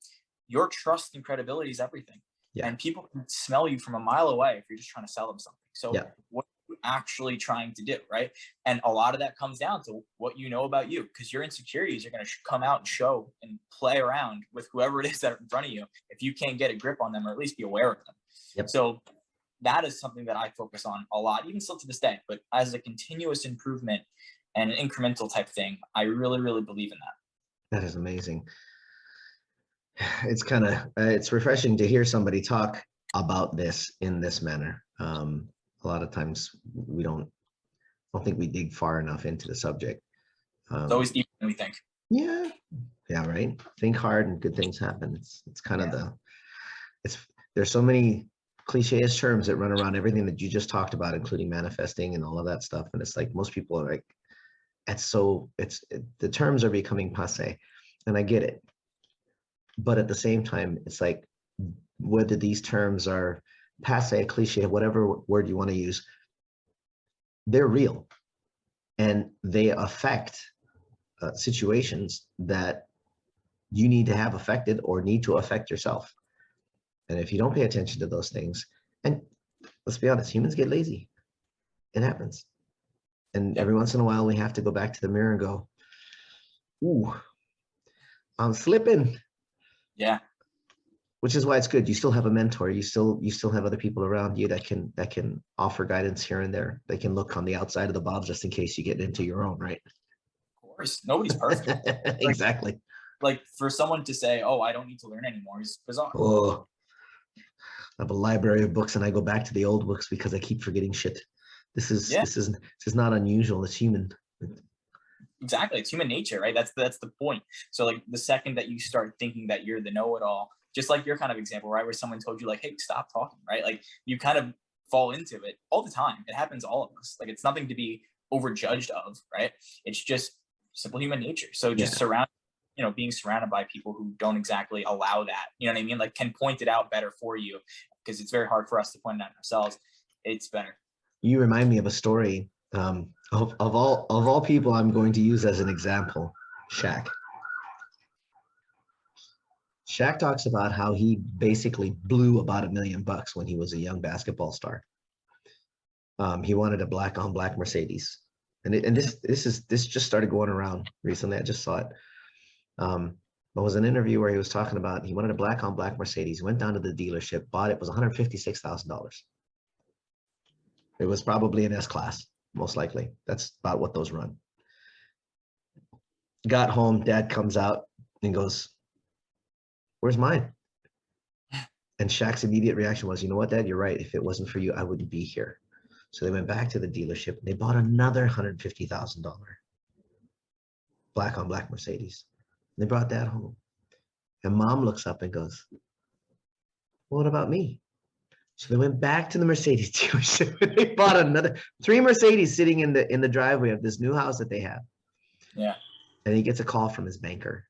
Your trust and credibility is everything. Yeah. And people can smell you from a mile away if you're just trying to sell them something. So what are you actually trying to do, right? And a lot of that comes down to what you know about you, because your insecurities are going to come out and show and play around with whoever it is that are in front of you if you can't get a grip on them or at least be aware of them. Yep. So that is something that I focus on a lot, even still to this day, but as a continuous improvement and an incremental type thing, I really, really believe in that. That is amazing. It's kind of, it's refreshing to hear somebody talk about this in this manner. A lot of times I don't think we dig far enough into the subject. It's always deeper than we think. Yeah, right. Think hard and good things happen. It's kind of there's so many cliché terms that run around everything that you just talked about, including manifesting and all of that stuff. And it's like most people are like, the terms are becoming passé, and I get it. But at the same time, it's like whether these terms are passé, cliché, whatever word you want to use, they're real, and they affect situations that you need to have affected or need to affect yourself. And if you don't pay attention to those things, and let's be honest, humans get lazy. It happens. And every once in a while, we have to go back to the mirror and go, ooh, I'm slipping. Yeah. Which is why it's good. You still have a mentor. You still have other people around you that can offer guidance here and there. They can look on the outside of the bottle just in case you get into your own, right? Of course. Nobody's perfect. Exactly. Like for someone to say, oh, I don't need to learn anymore is bizarre. Oh, I have a library of books and I go back to the old books because I keep forgetting shit. This is not unusual. It's human. Exactly. It's human nature, right? That's the point. So like the second that you start thinking that you're the know-it-all, just like your kind of example, right? Where someone told you like, hey, stop talking, right? Like you kind of fall into it all the time. It happens to all of us. Like it's nothing to be overjudged of, right? It's just simple human nature. So just being surrounded by people who don't exactly allow that, you know what I mean? Like can point it out better for you, because it's very hard for us to point it out ourselves. It's better. You remind me of a story of all people I'm going to use as an example, Shaq. Shaq talks about how he basically blew about $1 million when he was a young basketball star. He wanted a black on black Mercedes. And this just started going around recently. I just saw it. It was an interview where he was talking about he wanted a black on black Mercedes. He went down to the dealership, bought it. It was $156,000. It was probably an S-Class, most likely. That's about what those run. Got home, dad comes out and goes, "Where's mine?" And Shaq's immediate reaction was, "You know what, Dad, you're right. If it wasn't for you, I wouldn't be here." So they went back to the dealership and they bought another $150,000 black on black Mercedes. And they brought Dad home. And Mom looks up and goes, "What about me?" So they went back to the Mercedes dealership and they bought another 3 Mercedes sitting in the driveway of this new house that they have. Yeah. And he gets a call from his banker.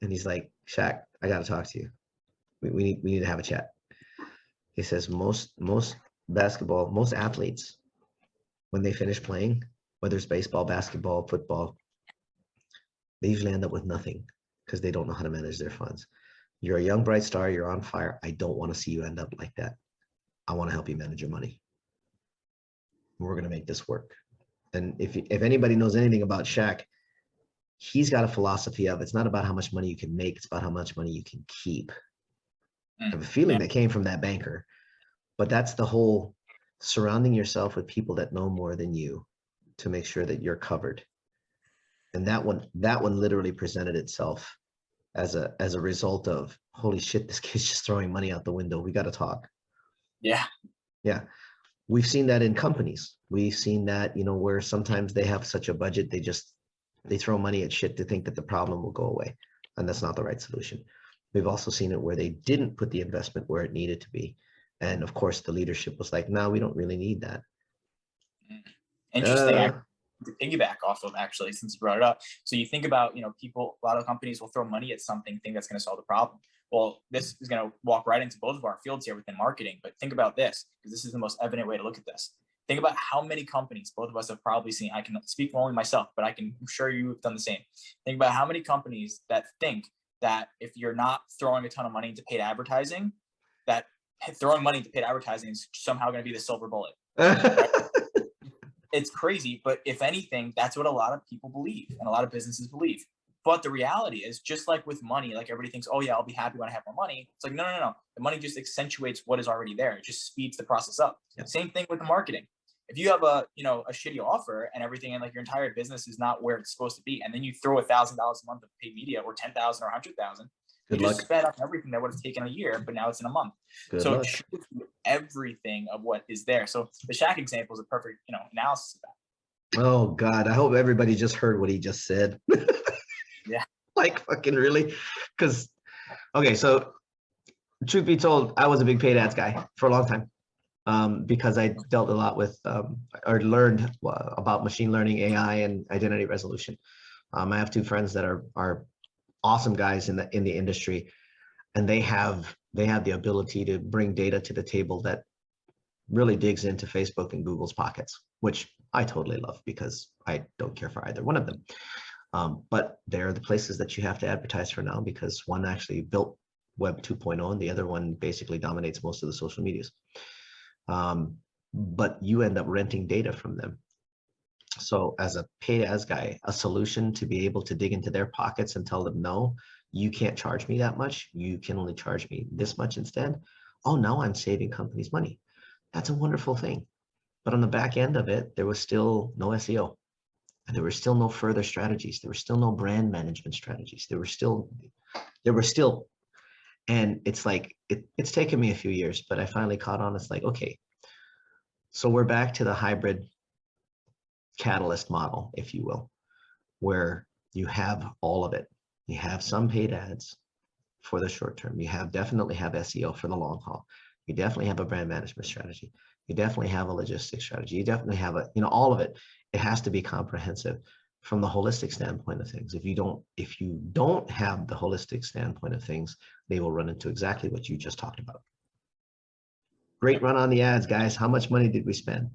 And he's like, "Shaq, I got to talk to you. We need to have a chat." He says most basketball, most athletes, when they finish playing, whether it's baseball, basketball, football, they usually end up with nothing because they don't know how to manage their funds. You're a young, bright star. You're on fire. I don't want to see you end up like that. I want to help you manage your money. We're going to make this work. And if anybody knows anything about Shaq, he's got a philosophy of it's not about how much money you can make. It's about how much money you can keep. I have a feeling that came from that banker, but that's the whole surrounding yourself with people that know more than you to make sure that you're covered. And that one literally presented itself as a result of, holy shit, this kid's just throwing money out the window. We got to talk. Yeah. Yeah. We've seen that in companies. We've seen that, where sometimes they have such a budget, they throw money at shit to think that the problem will go away. And that's not the right solution. We've also seen it where they didn't put the investment where it needed to be. And of course, the leadership was like, no, we don't really need that. Interesting. To piggyback off of, actually, since you brought it up. So you think about, people, a lot of companies will throw money at something, think that's going to solve the problem. Well, this is going to walk right into both of our fields here within marketing. But think about this, because this is the most evident way to look at this. Think about how many companies both of us have probably seen. I can speak for only myself, but I'm sure you've done the same. Think about how many companies that think that if you're not throwing a ton of money into paid advertising, that throwing money into paid advertising is somehow going to be the silver bullet. Right? It's crazy, but if anything, that's what a lot of people believe and a lot of businesses believe. But the reality is, just like with money, like everybody thinks, oh yeah, I'll be happy when I have more money. It's like, no. The money just accentuates what is already there. It just speeds the process up. Yeah. Same thing with the marketing. If you have a shitty offer and everything, and like your entire business is not where it's supposed to be, and then you throw $1,000 a month of paid media, or 10,000 or 100,000, you just sped up everything that would have taken a year, but now it's in a month. It shows you everything of what is there. So the Shaq example is a perfect, analysis of that. Oh God, I hope everybody just heard what he just said. Yeah. Like fucking really? Because, okay, so truth be told, I was a big paid ads guy for a long time because I dealt a lot with or learned about machine learning, AI, and identity resolution. I have 2 friends that are awesome guys in the industry, and they have the ability to bring data to the table that really digs into Facebook and Google's pockets, which I totally love because I don't care for either one of them. But they're the places that you have to advertise for now, because one actually built Web 2.0 and the other one basically dominates most of the social medias. But you end up renting data from them. So as a paid ads guy, a solution to be able to dig into their pockets and tell them, no, you can't charge me that much. You can only charge me this much instead. Oh, now I'm saving companies money. That's a wonderful thing. But on the back end of it, there was still no SEO. And there were still no further strategies. There were still no brand management strategies. There were still, and it's like, it's taken me a few years, but I finally caught on. It's like, okay, so we're back to the hybrid catalyst model, if you will, where you have all of it. You have some paid ads for the short term. You definitely have SEO for the long haul. You definitely have a brand management strategy. You definitely have a logistics strategy. You definitely have all of it. It has to be comprehensive. from the holistic standpoint of things. If you don't have the holistic standpoint of things, they will run into exactly what you just talked about. Great run on the ads, guys. How much money did we spend?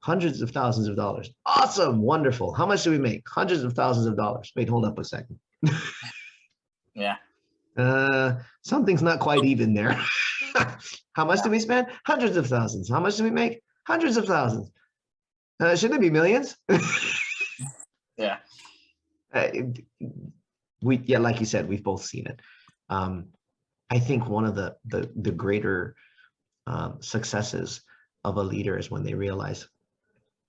Hundreds of thousands of dollars. Awesome, wonderful. How much do we make? Hundreds of thousands of dollars. Wait, hold up a second. Yeah. Something's not quite even there. How much do we spend? Hundreds of thousands. How much do we make? Hundreds of thousands. Shouldn't it be millions? Yeah. Yeah, like you said, we've both seen it. I think one of the greater successes of a leader is when they realize,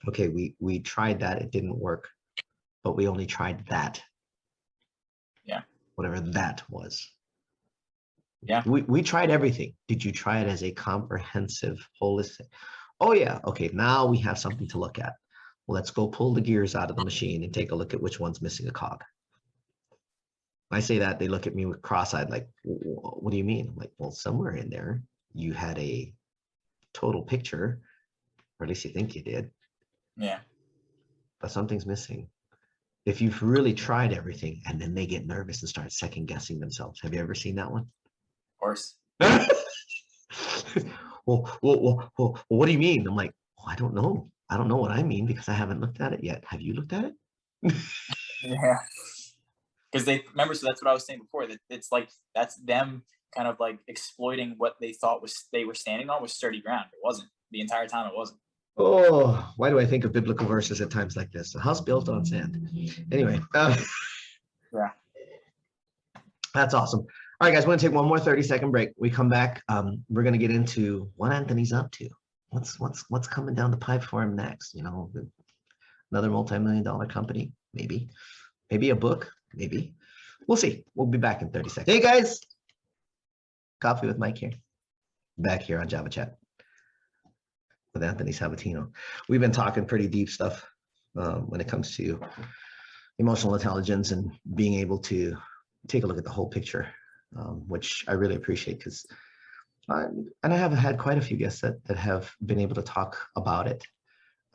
okay, we tried that, it didn't work, but we only tried that. Yeah. Whatever that was. Yeah. We tried everything. Did you try it as a comprehensive, holistic? Oh yeah, okay, now we have something to look at. Well, let's go pull the gears out of the machine and take a look at which one's missing a cog. I say that, they look at me with cross-eyed, like, what do you mean? I'm like, well, somewhere in there, you had a total picture, or at least you think you did. Yeah. But something's missing. If you've really tried everything and then they get nervous and start second guessing themselves. Have you ever seen that one? Of course. Well, what do you mean? I'm like, oh, I don't know. I don't know what I mean because I haven't looked at it yet. Have you looked at it? Yeah. Because they remember, so that's what I was saying before, that it's like that's them kind of like exploiting what they thought they were standing on was sturdy ground. It wasn't. The entire time it wasn't. Oh, why do I think of biblical verses at times like this? A house built on sand. Anyway. Yeah. That's awesome. All right, guys, we're going to take one more 30-second break. We come back. We're going to get into what Anthony's up to. What's coming down the pipe for him next? You know, another multi-million-dollar company, maybe a book, maybe. We'll see. We'll be back in 30 seconds. Hey, guys. Coffee with Mike here. Back here on Java Chat with Anthony Sabatino. We've been talking pretty deep stuff when it comes to emotional intelligence and being able to take a look at the whole picture, which I really appreciate because, and I have had quite a few guests that have been able to talk about it.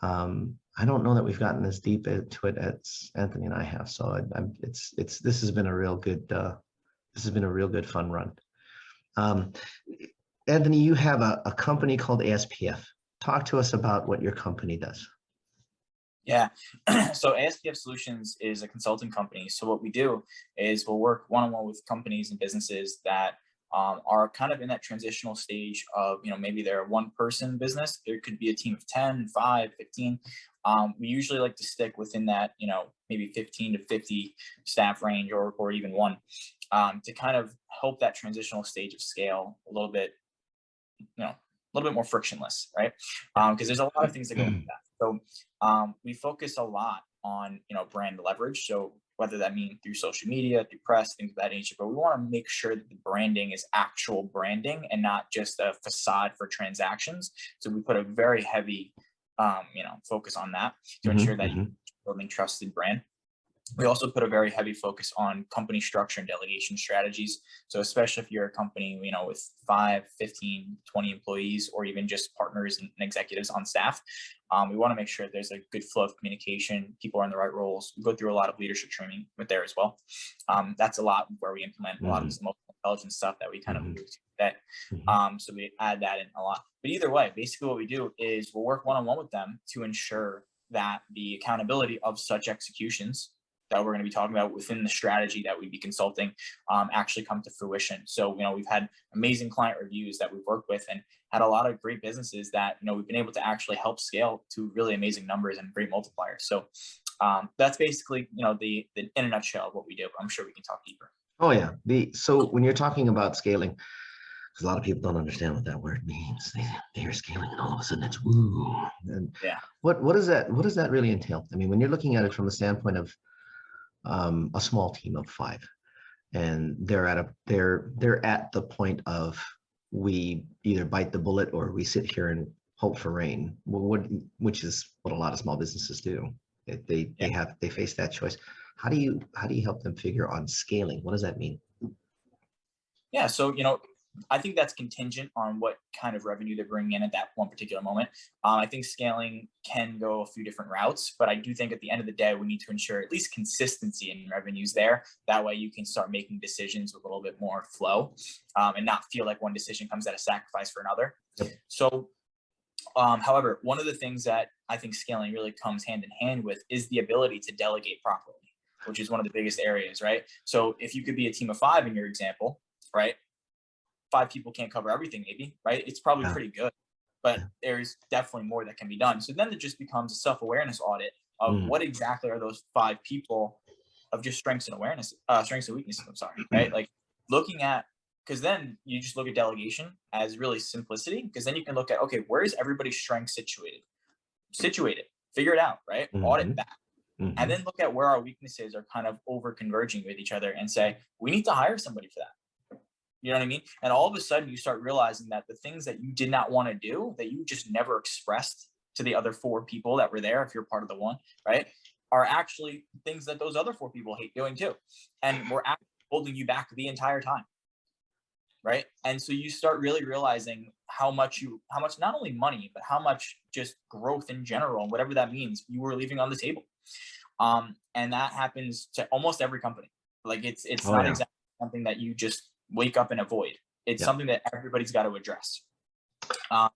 I don't know that we've gotten as deep into it as Anthony and I have. So this has been a real good, fun run. Anthony, you have a company called ASPF. Talk to us about what your company does. Yeah. So ASPF Solutions is a consulting company. So what we do is we'll work one-on-one with companies and businesses that are kind of in that transitional stage of, maybe they're a one-person business. There could be a team of 10, 5, 15. We usually like to stick within that, maybe 15 to 50 staff range or even one, to kind of help that transitional stage of scale a little bit more frictionless, right? Because there's a lot of things that go into that. So we focus a lot on, brand leverage. So whether that means through social media, through press, things of that nature, but we want to make sure that the branding is actual branding and not just a facade for transactions. So we put a very heavy, focus on that to ensure that you're building trusted brand. We also put a very heavy focus on company structure and delegation strategies. So especially if you're a company, with 5, 15, 20 employees, or even just partners and executives on staff, we want to make sure there's a good flow of communication. People are in the right roles. We go through a lot of leadership training with there as well. That's a lot where we implement a lot of this emotional intelligence stuff that we kind of alluded to today. So we add that in a lot. But either way, basically what we do is we'll work one-on-one with them to ensure that the accountability of such executions that we're going to be talking about within the strategy that we'd be consulting actually come to fruition. So, we've had amazing client reviews that we've worked with and had a lot of great businesses that, we've been able to actually help scale to really amazing numbers and great multipliers. So that's basically, the in a nutshell of what we do. I'm sure we can talk deeper. Oh yeah. So when you're talking about scaling, because a lot of people don't understand what that word means. They hear scaling and all of a sudden it's woo. And yeah. What does that really entail? I mean, when you're looking at it from the standpoint of a small team of 5, and they're at the point of we either bite the bullet or we sit here and hope for rain, which is what a lot of small businesses do. They face that choice. How do you help them figure on scaling? What does that mean? Yeah, so I think that's contingent on what kind of revenue they're bringing in at that one particular moment. I think scaling can go a few different routes, but I do think at the end of the day, we need to ensure at least consistency in revenues there. That way you can start making decisions with a little bit more flow, and not feel like one decision comes at a sacrifice for another. Yep. So, however, one of the things that I think scaling really comes hand in hand with is the ability to delegate properly, which is one of the biggest areas, right? So if you could be a team of 5 in your example, right? 5 people can't cover everything, maybe, right? It's probably pretty good, but there's definitely more that can be done. So then it just becomes a self-awareness audit of what exactly are those 5 people of just strengths and weaknesses. I'm sorry, right? Like looking at, because then you just look at delegation as really simplicity, because then you can look at, okay, where is everybody's strength situated, figure it out, right? Audit that. And then look at where our weaknesses are kind of over converging with each other and say, we need to hire somebody for that. You know what I mean? And all of a sudden you start realizing that the things that you did not want to do, that you just never expressed to the other 4 people that were there, if you're part of the one, right, are actually things that those other 4 people hate doing too. And we're actually holding you back the entire time. Right. And so you start really realizing how much not only money, but how much just growth in general, and whatever that means, you were leaving on the table. And that happens to almost every company. Like it's not exactly something that you just wake up and avoid. It's something that everybody's got to address. Go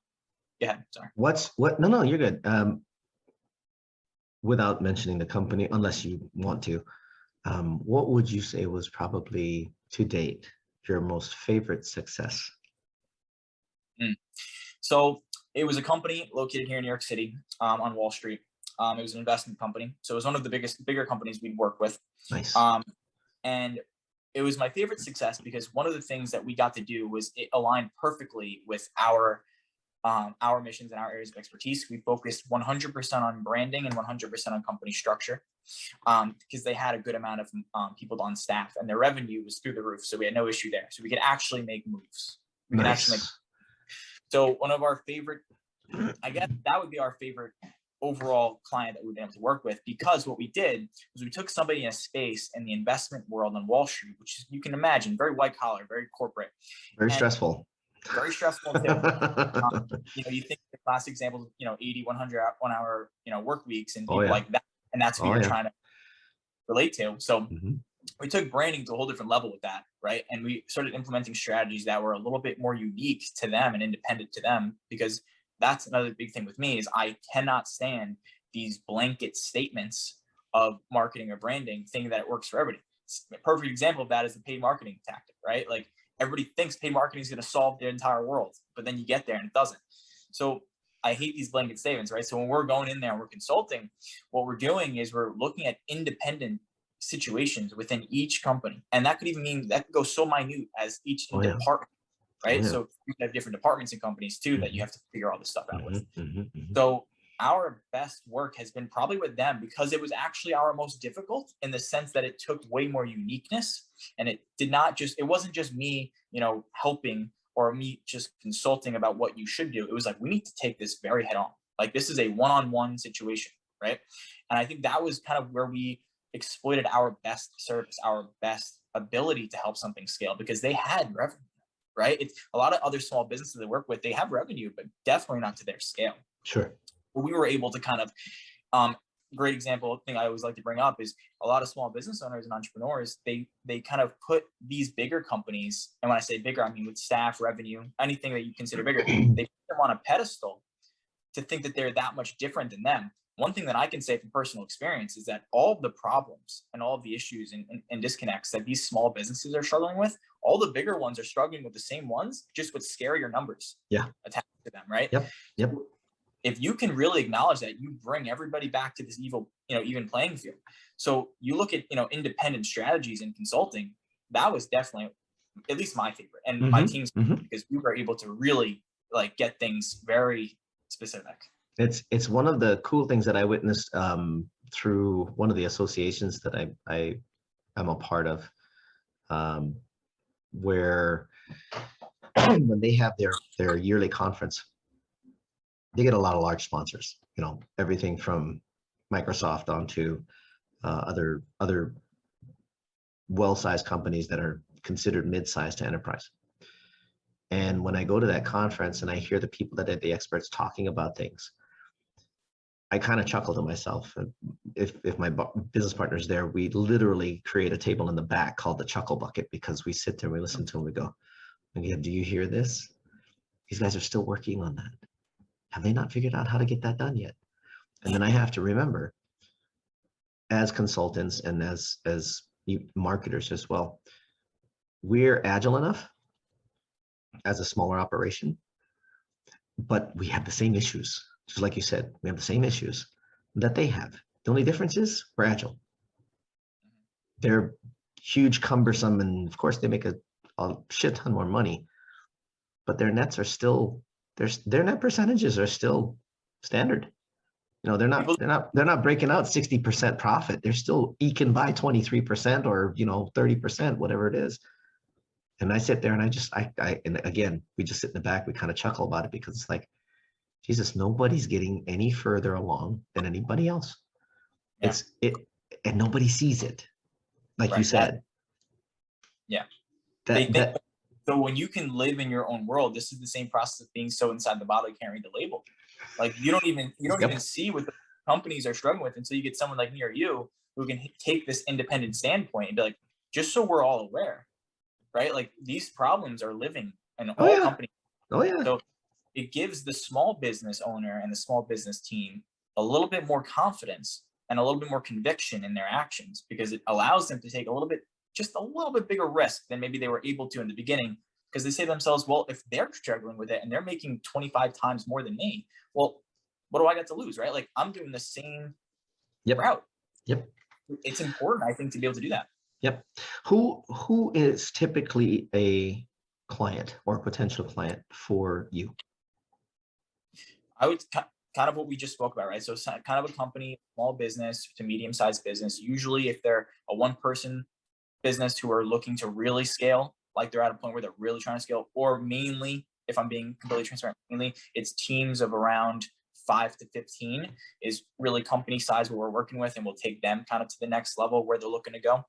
ahead. Sorry. No, you're good. Without mentioning the company, unless you want to, what would you say was probably to date your most favorite success? So it was a company located here in New York City, on Wall Street. It was an investment company. So it was one of the bigger companies we'd work with. Nice. And it was my favorite success because one of the things that we got to do was it aligned perfectly with our missions and our areas of expertise. We focused 100% on branding and 100% on company structure, because they had a good amount of people on staff, and their revenue was through the roof. So we had no issue there. So we could actually make moves. So one of our favorite, I guess that would be our favorite overall client that we've been able to work with, because what we did was we took somebody in a space in the investment world on Wall Street, which is, you can imagine, very white collar, very corporate, very stressful. Very stressful too. You think the class examples, 80, 100 1 hour, work weeks and people like that. And that's who you're trying to relate to. So we took branding to a whole different level with that. Right. And we started implementing strategies that were a little bit more unique to them and independent to them, because that's another big thing with me is I cannot stand these blanket statements of marketing or branding thinking that it works for everybody. A perfect example of that is the paid marketing tactic, right? Like everybody thinks paid marketing is going to solve the entire world, but then you get there and it doesn't. So I hate these blanket statements, right? So when we're going in there and we're consulting, what we're doing is we're looking at independent situations within each company. And that could even mean that could go so minute as each department, right? So you have different departments and companies too that you have to figure all this stuff out with. So our best work has been probably with them because it was actually our most difficult, in the sense that it took way more uniqueness, and it wasn't just me, helping or me just consulting about what you should do. It was like, we need to take this very head on. Like this is a one-on-one situation, right? And I think that was kind of where we exploited our best service, our best ability to help something scale, because they had revenue, right? It's a lot of other small businesses they work with, they have revenue, but definitely not to their scale. Sure. We were able to kind of, great example thing I always like to bring up is a lot of small business owners and entrepreneurs, they kind of put these bigger companies, and when I say bigger, I mean with staff, revenue, anything that you consider bigger, they put them on a pedestal to think that they're that much different than them. One thing that I can say from personal experience is that all of the problems and all of the issues and disconnects that these small businesses are struggling with, all the bigger ones are struggling with the same ones, just with scarier numbers attached to them, right? Yep. If you can really acknowledge that, you bring everybody back to this even playing field. So you look at, independent strategies in consulting, that was definitely at least my favorite, and my team's because we were able to really get things very specific. It's one of the cool things that I witnessed through one of the associations that I am a part of, where when they have their yearly conference, they get a lot of large sponsors, everything from Microsoft onto other well-sized companies that are considered mid-sized to enterprise. And when I go to that conference and I hear the people that are the experts talking about things, I kind of chuckle to myself. If my business partner's there, we literally create a table in the back called the chuckle bucket, because we sit there, we listen to them, we go, again, do you hear this? These guys are still working on that. Have they not figured out how to get that done yet? And then I have to remember, as consultants and as marketers as well, we're agile enough as a smaller operation, but we have the same issues. Just like you said, we have the same issues that they have. The only difference is we're agile. They're huge, cumbersome, and of course they make a shit ton more money, but their nets are still, their net percentages are still standard. You know, they're not breaking out 60% profit. They're still eking by 23% or, you know, 30%, whatever it is. And I sit there and and again, we just sit in the back, we kind of chuckle about it, because it's like, Jesus, nobody's getting any further along than anybody else. Yeah. And nobody sees it, like you said. Yeah. So when you can live in your own world, this is the same process of being so inside the bottle, you can't read the label. Like you don't even see what the companies are struggling with until you get someone like me or you who can take this independent standpoint and be like, just so we're all aware, right? Like these problems are living in all companies. Oh yeah. So it gives the small business owner and the small business team a little bit more confidence and a little bit more conviction in their actions, because it allows them to take just a little bit bigger risk than maybe they were able to in the beginning, because they say to themselves, well, if they're struggling with it and they're making 25 times more than me, well, what do I got to lose, right? Like I'm doing the same route. Yep. It's important, I think, to be able to do that. Yep. Who is typically a client or potential client for you? I would kind of what we just spoke about, right? So kind of a company, small business to medium-sized business. Usually if they're a one-person business who are looking to really scale, like they're at a point where they're really trying to scale, or mainly, if I'm being completely transparent, mainly it's teams of around 5 to 15 is really company size what we're working with, and we'll take them kind of to the next level where they're looking to go.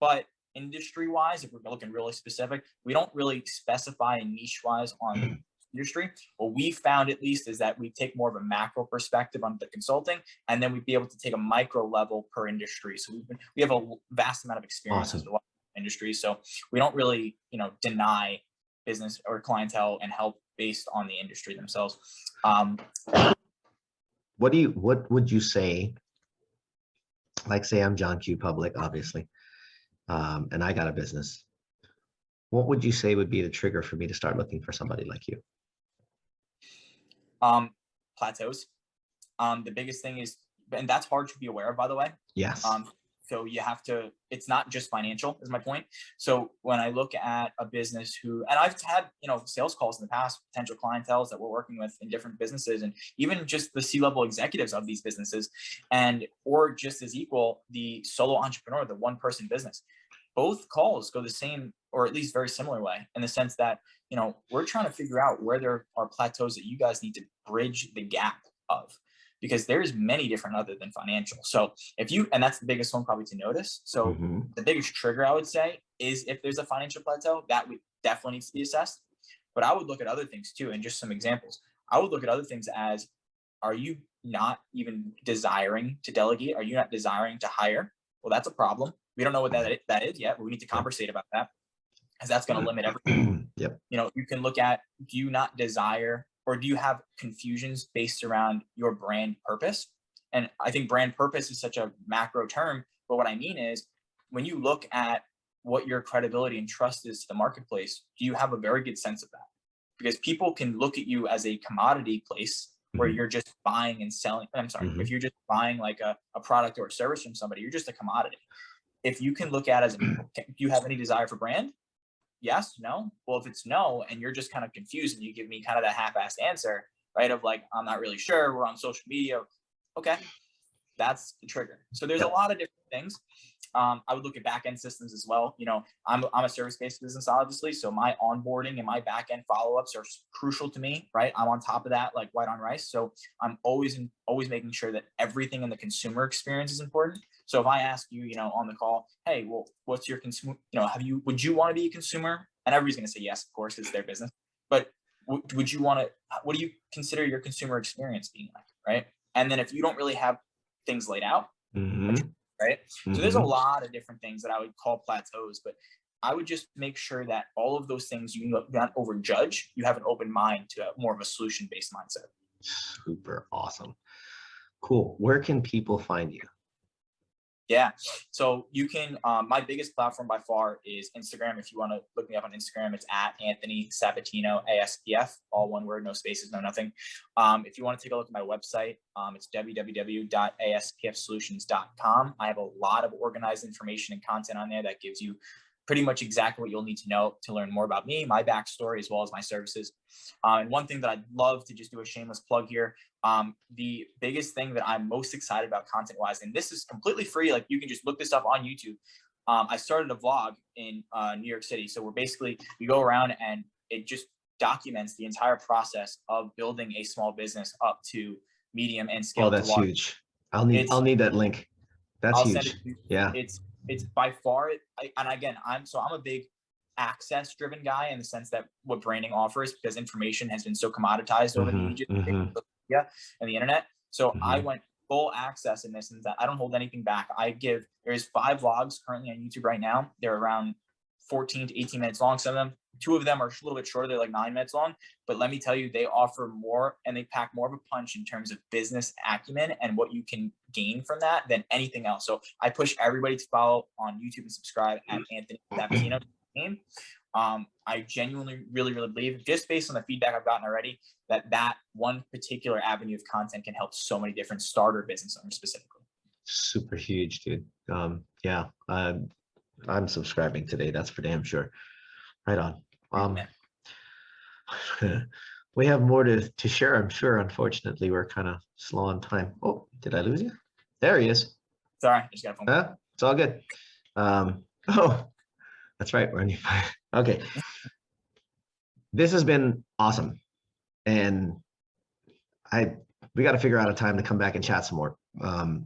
But industry wise, if we're looking really specific, we don't really specify niche wise on industry. What we found, at least, is that we take more of a macro perspective on the consulting, and then we'd be able to take a micro level per industry. So we have a vast amount of experience in the industry. So we don't really, deny business or clientele and help based on the industry themselves. What would you say? Like, say I'm John Q. Public, obviously, and I got a business. What would you say would be the trigger for me to start looking for somebody like you? Plateaus. The biggest thing is, and that's hard to be aware of, by the way. Yes. So you have to, it's not just financial is my point. So when I look at a business and I've had, sales calls in the past, potential clienteles that we're working with in different businesses, and even just the C-level executives of these businesses, or just as equal, the solo entrepreneur, the one person business. Both calls go the same, or at least very similar way, in the sense that, we're trying to figure out where there are plateaus that you guys need to bridge the gap of, because there's many different other than financial. So and that's the biggest one probably to notice. So the biggest trigger I would say is if there's a financial plateau, that definitely needs to be assessed. But I would look at other things too. And just some examples, I would look at other things as, are you not even desiring to delegate? Are you not desiring to hire? Well, that's a problem. We don't know what that is yet, but we need to conversate about that, because that's going to limit everything. Yep. You can look at, do you not desire, or do you have confusions based around your brand purpose? And I think brand purpose is such a macro term, but what I mean is, when you look at what your credibility and trust is to the marketplace, do you have a very good sense of that? Because people can look at you as a commodity place where you're just buying and selling. I'm sorry, if you're just buying like a product or a service from somebody, you're just a commodity. If you can look at it as, do you have any desire for brand? Yes, no. Well, if it's no, and you're just kind of confused and you give me kind of that half-assed answer, right? Of like, I'm not really sure, we're on social media. Okay. That's the trigger. So there's a lot of different things. I would look at back-end systems as well. I'm a service-based business, obviously. So my onboarding and my back-end follow-ups are crucial to me, right? I'm on top of that, like white on rice. So I'm always making sure that everything in the consumer experience is important. So if I ask you, on the call, hey, well, what's your consumer, would you want to be a consumer and everybody's going to say yes, of course, it's their business. But would you want to, what do you consider your consumer experience being like, right? And then if you don't really have things laid out, right? So there's a lot of different things that I would call plateaus, but I would just make sure that all of those things you not overjudge, you have an open mind to more of a solution-based mindset. Super awesome. Cool. Where can people find you? Yeah. So you can, my biggest platform by far is Instagram. If you want to look me up on Instagram, it's at Anthony Sabatino, ASPF, all one word, no spaces, no nothing. If you want to take a look at my website, it's www.aspfsolutions.com. I have a lot of organized information and content on there that gives you pretty much exactly what you'll need to know to learn more about me, my backstory, as well as my services. And one thing that I'd love to just do a shameless plug here, the biggest thing that I'm most excited about content-wise, and this is completely free, like you can just look this up on YouTube. I started a vlog in New York City. So we go around and it just documents the entire process of building a small business up to medium and scale. Oh, that's huge. I'll need that link. That's huge. Yeah. It's by far, and again, I'm a big access driven guy in the sense that what branding offers, because information has been so commoditized over the media and the internet. So I went full access in this, and that I don't hold anything back. There's 5 vlogs currently on YouTube right now. They're around 14 to 18 minutes long. Some of them, 2 of them are a little bit shorter. They're like 9 minutes long, but let me tell you, they offer more and they pack more of a punch in terms of business acumen and what you can gain from that than anything else. So I push everybody to follow on YouTube and subscribe at Anthony Sabatino. I genuinely really believe, just based on the feedback I've gotten already, that one particular avenue of content can help so many different starter business owners specifically. Super huge, dude. Yeah, I'm subscribing today. That's for damn sure. Right on. We have more to share, I'm sure. Unfortunately, we're kind of slow on time. Oh, did I lose you? There he is. Sorry, I just got a phone call. It's all good. Oh, that's right. We're on your phone. Okay. This has been awesome. And we got to figure out a time to come back and chat some more,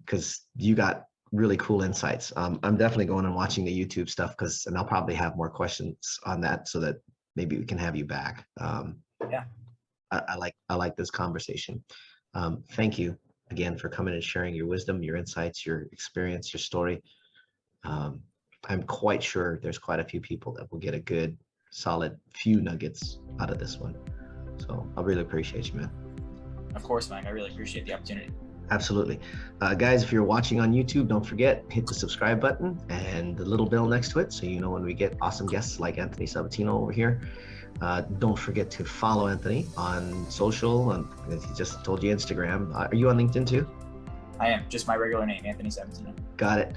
because you got really cool insights. I'm definitely going and watching the YouTube stuff, and I'll probably have more questions on that, so that maybe we can have you back. Yeah. I like this conversation. Thank you again for coming and sharing your wisdom, your insights, your experience, your story. I'm quite sure there's quite a few people that will get a good, solid few nuggets out of this one. So I really appreciate you, man. Of course, Mike. I really appreciate the opportunity. Absolutely. Guys, if you're watching on YouTube, don't forget, hit the subscribe button and the little bell next to it, so you know when we get awesome guests like Anthony Sabatino over here. Don't forget to follow Anthony on social, and as he just told you, Instagram. Are you on LinkedIn too? I am. Just my regular name, Anthony Sabatino. Got it.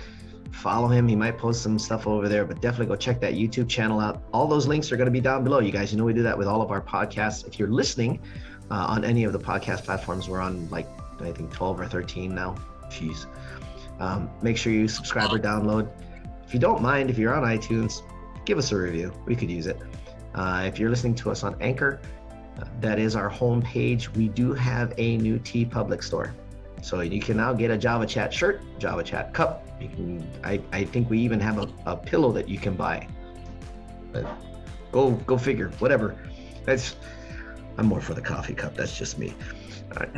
Follow him. He might post some stuff over there, but definitely go check that YouTube channel out. All those links are going to be down below, you guys. You know we do that with all of our podcasts. If you're listening on any of the podcast platforms, we're on I think 12 or 13 now. Jeez. Make sure you subscribe or download. If you don't mind, if you're on iTunes, give us a review. We could use it. If you're listening to us on Anchor, that is our home page. We do have a new TeePublic store. So you can now get a Java Chat shirt, Java Chat cup. You can, I think we even have a pillow that you can buy. But go figure, whatever. I'm more for the coffee cup. That's just me.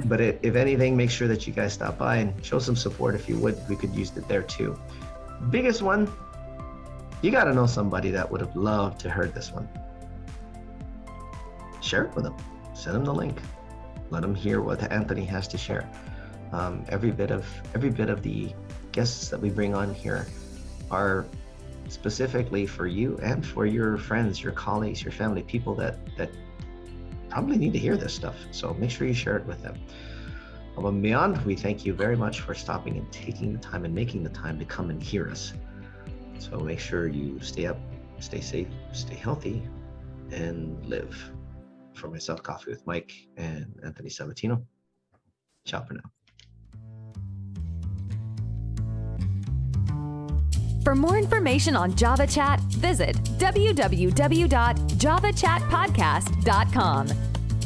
But if anything, make sure that you guys stop by and show some support. If you would, we could use it there too. Biggest one, you got to know somebody that would have loved to heard this one. Share it with them. Send them the link. Let them hear what Anthony has to share. Every bit of the guests that we bring on here are specifically for you and for your friends, your colleagues, your family, people that probably need to hear this stuff. So make sure you share it with them. Above and beyond, we thank you very much for stopping and taking the time and making the time to come and hear us. So make sure you stay up, stay safe, stay healthy, and live. For myself, Coffee with Mike and Anthony Sabatino. Ciao for now. For more information on Java Chat, visit www.javachatpodcast.com.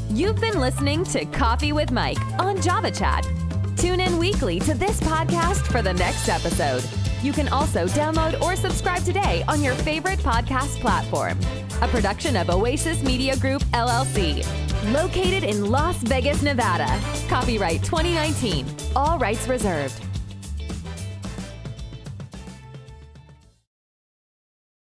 You've been listening to Coffee with Mike on Java Chat. Tune in weekly to this podcast for the next episode. You can also download or subscribe today on your favorite podcast platform. a production of Oasis Media Group, LLC. Located in Las Vegas, Nevada. Copyright 2019. All rights reserved.